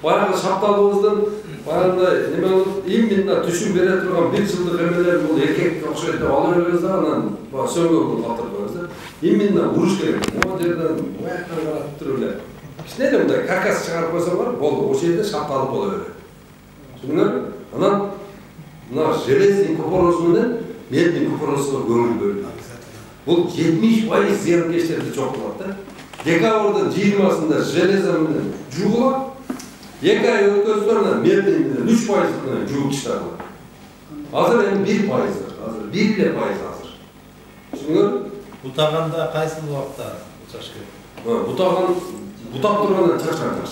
баягы шабдалыбыздын баягындай неме болуп, именно түшүм бере турган 1 жылдык эмелер бул эркек окшойт деп ала беребиз да, анан сөңгөгүн калтырып коебуз да. Именно уруш керек. Могу жерден баяктан карап туруп эле. Кичине мындай каркас чыгарып койсоң бар, болду. Ошол жерде шапталып боло берет. Түшүндүңөрбү? Анан мына железный купороз менен медный купорозго көңүл бөлүнөт. Бул 70% зыянкечтерди жок кылат да. Декабрдын 20-сында железо менен жуугулат. 2 ай өткөздөрүнөн мердин менен 3% менен жууп чыгарылат. Азыр эми 1%. Азыр 1% азыр. Түшүнүңөр? Бутаганда кайсы убакта чачыш керек? Бутап тургандан чачаш.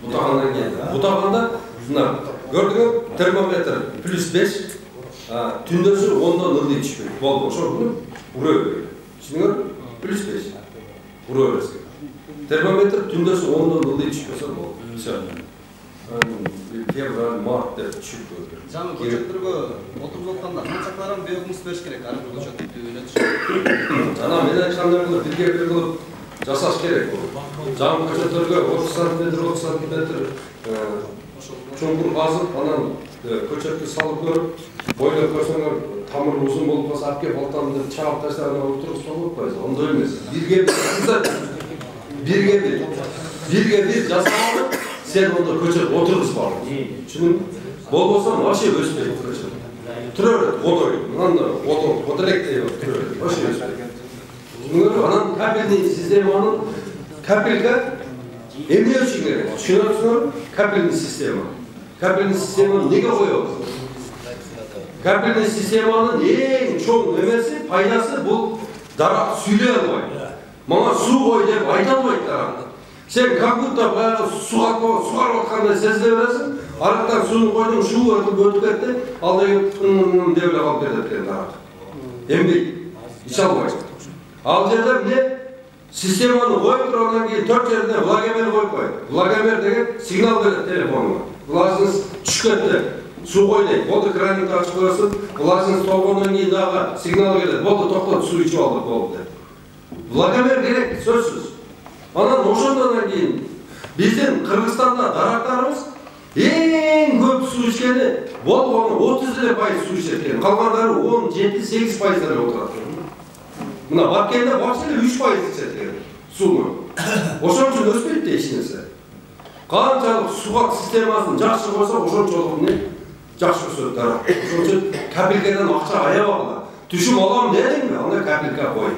Бутагандан кийин. Бутаганда мына көрдүңөр, термометр +5, түндөсү 10дон ылдый түшпөйт. Болду, ошол ура берет. Түшүнүңөр? +5. Ура берет. Термометр түндөсү 10дон ылдый түшпөсө болду. Всё. Февраль, март деп түшүп койду. Жаңы көчөттөргө отуруп атканда канча килограмм биогумус бериш керек ар бир көчөттү түзүлөт. Жана мен айткандай кылып бирге бир кылып жасаш керек бул. Жаңы көчөттөргө 30 см чоңкур казып, анан көчөттү салып көрүп, бойлоп көрсөңөр, тамыры узун болуп калса, алып келип алтан деп чагып таштаган отургузса болот койсо, ондой эмес. Бирге бир жасап, сен онда көчөт отургузба. Чүнүң болбосо вообще өспөйт көчөт. Тура берет, одой. Мында одолектей тура. Вообще өспөйт. Чүнүңөр, анан капельный системанын капелька эмне үчүн керек? Түшүнөсүңөр? Капельный система. Капельный системаны неге коебуз? Капельный системанын эң чоң эмеси, пайдасы бул дарак сүйлөй албайт. Мага суу кой деп айта албайт дарак. Сен как будто баягы сугарып аткандай сезе бересиң, арактан сууну койдуң, шуу өтүп кетти, ал деп эле калып кетет экен дарак. Эмбейт, ич албайт. Ал жерде эмне? Системаны коюп тургандан кийин 4 жерде влагомер коюп койгон. Влагомер деген сигнал берет телефонго. Влажность түшкөндө суу кой дейт. Болду, кранды ачып коесуң, влажность толгондон кийин дагы сигнал келет. Болду, токтот, суу ичип алдык болду деп. Влагомер керек, сөзсүз. Анан ошондон кийин биздин Кыргызстанда дарактарыбыз эң көп суу ичкени болгону 30% суу ичет экен. Калгандары 17-8% эле отурат. Мына Баткенде вообще 3% ичет экен сууну. Ошон үчүн өспөйт да эч нерсе. Канчалык сугак системасын жакшы койсок, ошончолук эмне жакшы өсөт дарак. Ошон үчүн капелькадан акча аябагыла. Түшүм алам дедиңби, анда капелька кой.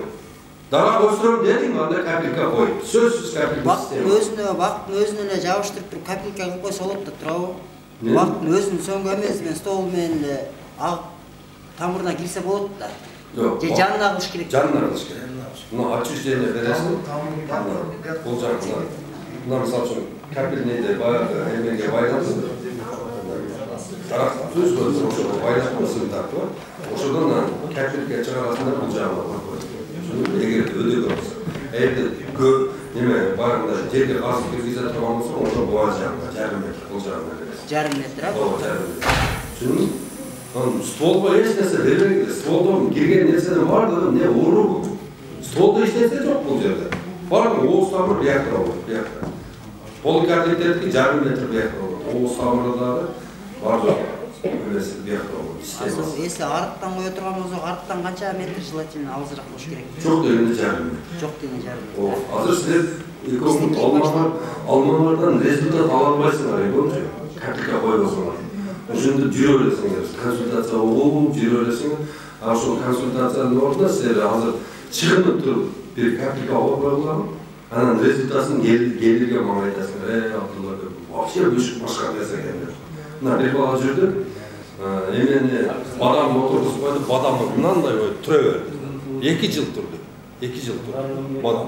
Дарак өстүрөм дедиңби, анда капелька кой. Сөзсүз капелька система. Бактын өзүнө эле жабыштырып туруп капелька кылып койсо болот да, туурабы? Бактын өзүнүн сөңгө эмес, мен стол менен эле ак тамырына кирсе болот да. Же жанына кылыш керек. Жанына кылыш керек. Мына отчуждение бересиң. Бул жакта. Мына мисалы үчүн капельныйде баягы эмеге байланысты. Дарак түзгөн ошого байланысты тартып, ошодон капелька чыгарасың да бул жагына койсоң. Эгер өдө болсо, эгер көп неме барында жерге казып киргизе турган болсо, ошо буга жагына жарым метр, бул жагына бересиң. Жарым метр, а? Ооба, жарым метр. Түшүндүңбү? Стволго эч нерсе бербейт. Стволдон кирген нерседен бардыгы эмне уруу. Стволдо эч нерсе жок бул жерде. Бардыгы ооз тамыр биякта болот, биякта. Поликарбонаттики жарым метр биякта болот. Ооз тамыры дагы бар жок. Эмеси биякта болот. Если арыктан кое турган болсок, арыктан канча метр желательно алысыраак болуш керек? Жок дегенде жарым метр. Жок дегенде жарым метр. Азыр силер алмалардан результат ала албайсыңар, эми капелька койбосоңар. Ошондо жүрө бересиңер, консультация жүрө бересиңер. Ошол консультациянын ордуна силер азыр чыгынып туруп бир капелька койгула, анан результатын келирге мага айтасыңар. Абдулла вообще башка нерсе экен. Мына бир бала жүрдү. Эмени бадам отургузуп койду, бадамы мындай коюп тура берди. 2 жыл турду. 2 жыл турду бадам.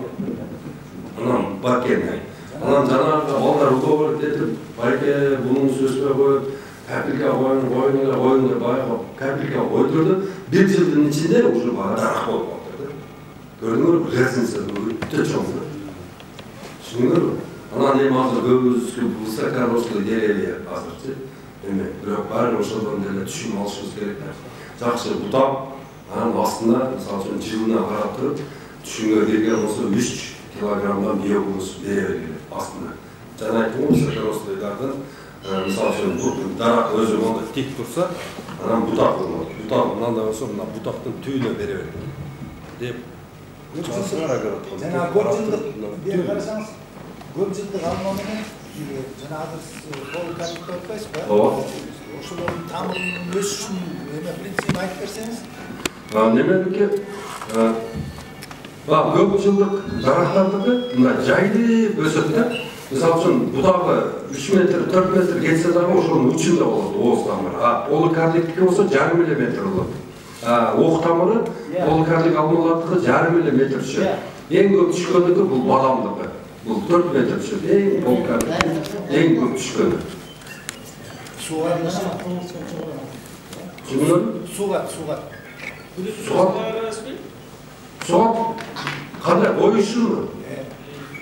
Анан Баткенде. Анан жанагы балдар уговор этип, байке бунун сөзгө коюп, капелька коюң деп баягы капелька койдурду. 1 жылдын ичинде уже дарак болуп калды. Көрдүңөрбү, разница өтө чоң. Түшүндүңөрбү? Анан эми азыр көбүбүз высокорослый деревья азырчы. Эми бирок баары ошодон деле түшүм алышыбыз керек да. Жакшы бутап, анан астына мисалы үчүн жылына карап туруп, түшүмгө кирген болсо 3 килограммдан биогумус бере берет астына. Жана айттым го, высокорослыйлардын мисалы үчүн дарак өзү монда тик турса, анан бутак болот. Бутак мындай болсо, мына бутактын түбүнө бере берет. Деп жана көп жылдык бери карасаңыз, көп жылдык алма менен жана азыр полкапелька өтпөйсүзбү? Ооба. Ошолордун тамырынын өсүшүнүн принцибин айтып берсеңиз. Неменики Көп жылдық жарақтардығы мына жайды өсіп та, мысалы үшін бұдағы 3 метр, 4 метр кетсе дағы ошоның ұшында болады оғыз тамыры. Поликардиктікі болса жарым миллиметр болады. Оқ тамыры поликардик алмалардығы жарым миллиметр түседі. Ең көп түшкендігі бұл бадамдығы. Бұл 4 метр түседі. Ең поликардик, ең көп түшкені. Суға қандай ойышы ма?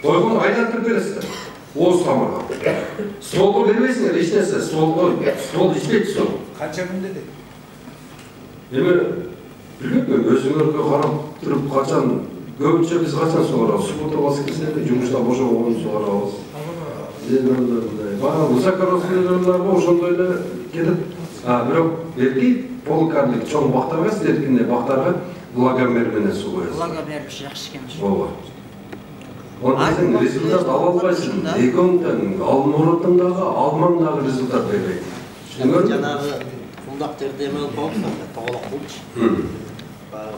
Ойғын айдатып бересіздер. Оғыз тамырға. Столға бермейсіңдер, ешнәрсе. Стол ішпейді сол. Қанша күнде де? Білмеймін, өзіңерге қарап тұрып қашан, көбінше біз қашан соғар ауыз. Суббота басы келсе, жұмыста божа оғын соғар ауыз. Баға Закаровскайларға ошондой кетіп, бирок берки поликардик чоң бактарга, силердикиндей бактарга Благомер менен суу коесуз. Благомер жакшы экен. Ооба. Онда сен результат ала албайсың. Экөөңдөн Алмураттың дагы, Алмаң дагы результат бербейт. Жанагы фундак жерде эме болуп калды, тоголок болчу.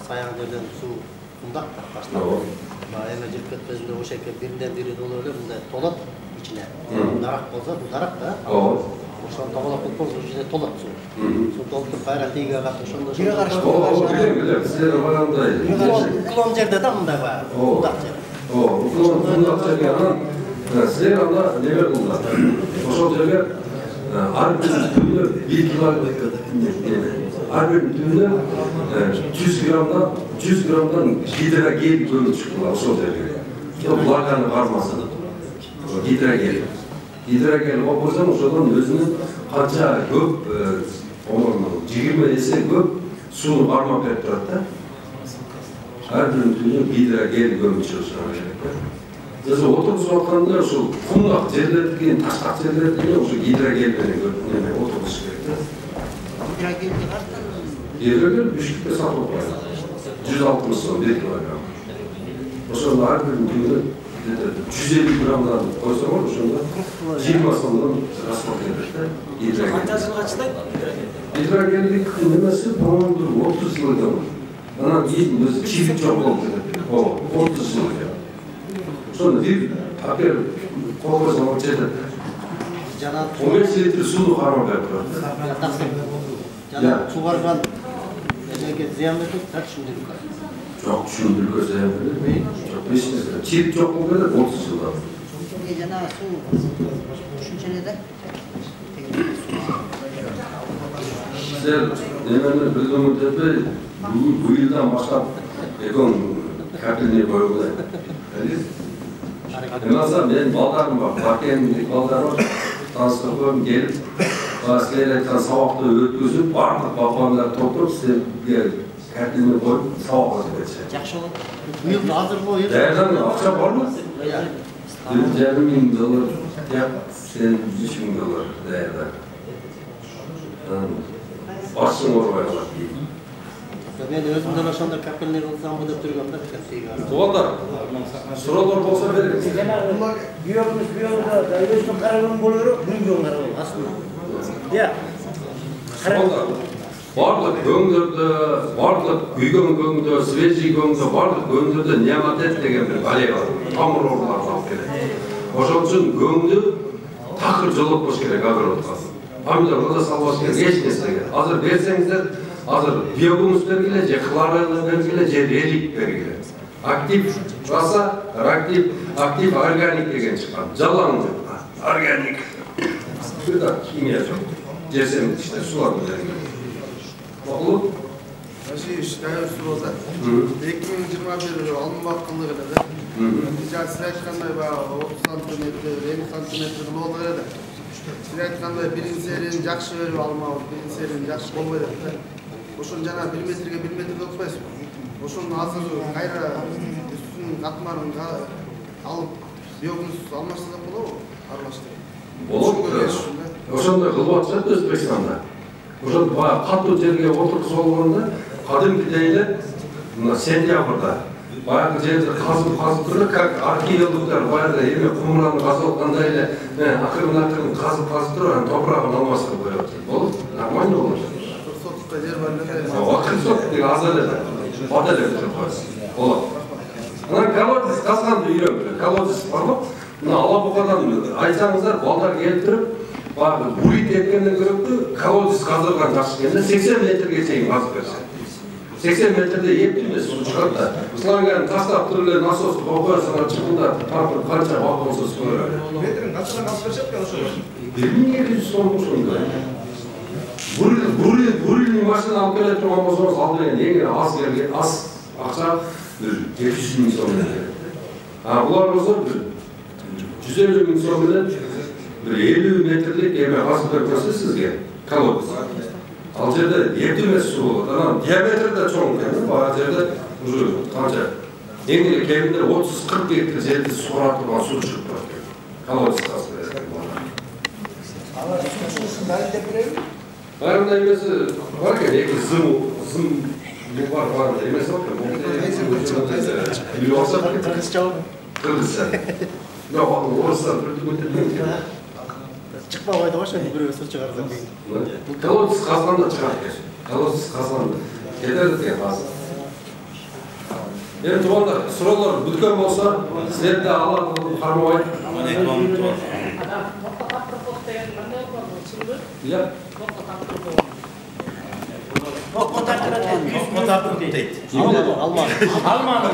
Саяң жерден суу фундак башталды. Эме жеп кетпесинде ошо экен биринден бири болуп эле мындай толот ичине. Дарак болсо, бул дарак да. Ооба. Ошон тоголок болуп калса ичине толот суу. Суу толтуруп кайра тийге катып ошондо. Бири караш. Билем, силер багандай. Уклон жерде да мындай бар. Фундак жер. Уклон фундак жерге анан силер анда неме кылдыңар. Ошол жерге ар бир түбүнө 1 килограмм ар бир түбүнө 100 граммдан гидрогель көмүп чыктылар ошол жерге. Влаганы кармасы. Гидрогель. Гидрогель қойсаң, ошодан өзүнүн канча көп, 20 эсе көп сууну кармап берип турат да. Ар бир түнү гидрогель көмүп чыгышына керек. Биз отургузуп атканда ушул кумдак жерлердики, таштак жерлердики ошо гидрогель менен отургуш керек да. Гидрогелди кантан? Гидрогель Бишкекте сатылып калат. 160 сом 1 килограмм. Ошондо ар бир түнү 150 граммдан қойсаңар, ошонда 20 сомдон расход кетет да. Канчасын качтайт? Гидрогелдик немеси, по-моему, 30 жыл экен. Анан кийин өзү чип жок болуп кетет. 30 жыл экен. Ошону бир апер койсоң жетет. 15 литр сууну кармап берип турат. Жана суу барган эмеге зыян берет, түшүндүрүп. Жоқ, түшүндүрүүгө зыян бербейт. Чип жок болуп кетет 30 жылдан. Жана суу ушунча да. Силер немени билдиңер депей, быйылдан баштап экөөң капельный коюлду. Мен балдарым бар, бакендик балдар бар. Таныстырып келип, силер айткан сабакты өткүзүп, бардык балкондар толтуруп, силерге капельный коюп, сабак өтүп кетсе. Жакшы болот. Быйыл азыр бою. Даярдан акча барбы? $1,500, сен $3,000 даярда. Башың орбай калат. Мен өзүмдөн ошондо капельный кылсам деп тургам да капельный. Туугандар, суроолор болсо бериңиз. Бүйөгүбүз да өзүнүн карабын боло берип, бүгүнгөн карабын астында. Я. Барлык көңдөрдө, барлык күйгөн көңдө, свежий көңдө, барлык көңдөрдө неоматет деген бир бале бар. Тамыр ооруларды алып келет. Ошон үчүн көңдү такыр жолотпош керек огородко. Помидор да салбаш керек, эч нерсе керек. Азыр берсеңиздер, азыр биогумус бергиле, же хлорелла бергиле, же релик бергиле. Актив баса, актив органик деген чыккан. Жалаң органик. Бир да химия жок. Жесем иште суларды бергиле. Oğlum? Dayı Suro'da 2021 alım hakkında da ticaret silah var 30 santimetre, 50 santimetre oldu da silah birinci serinin jakşı verip almamız, birinci serinin jakşı olmaydı da oşun jana 1 metrege 1 metre okupaysiz. Oşun hazır kayra üstünün katmanın alıp biyogunuz almaştırsak olur mu? Armaştırın. Olur. Oşonda kılıp atacak Özbekistan'da. Ошол катуу жерге отургузуп алганда кадимкидей эле мына сентябрда баягы жерди казып туруп, как археологдор баягы эме кумураны казып аткандай эле акырын казып туруп, анан топурагын алмаштырып коет. Болот, нормально болот. Соттукта жер бар эле. Акырын сот деген аз эле. Бат эле туруп коесуз. Болот. Анан колодец казганды үйрөнгүлөр. Колодец бар го. Мына Алабукадан айтсаңыздар, балдар келип туруп, баягы бурит эткенден көрөктү, колодец казылган жашыкенде 80 метрге чейин казып берсе. 80 метрде эптүү эмес суу чыгат да. Исламган тастап туруп эле насос коюсуна чыкканда тартып канча убакыт болсо көрөт. Метрин качан казып беришет экен ошо. 1200 сом ошондой. Бурильный машина алып келе турган болсоңуз ал деген эң аз келген аз акча 700 миң сом берет. Булар болсо 150 миң сом менен 50 метрлик эме казып берсе сизге колодец. Ал жерде эптүү эмес суу болот. Анан диаметри да чоң экен. Баа жерде уже канча эң эле кеминде 30-40 гектар жерди суура турган суу чыгып турат экен. Колодец казып берет. Алар сушусын дайындап береби? Баарында эмеси бар экен, эки зым бар эмеси бар экен. Билип алсак, кыргызча. Бирок орустан өтүп Чыкпай койду ошо бирөө суу чыгарса. колодец казганда чыгат экен. Колодец казганда кетет экен азыр. Эми туугандар, суроолор бүткөн болсо, силерде алар кармабайт. Иә. Алманы.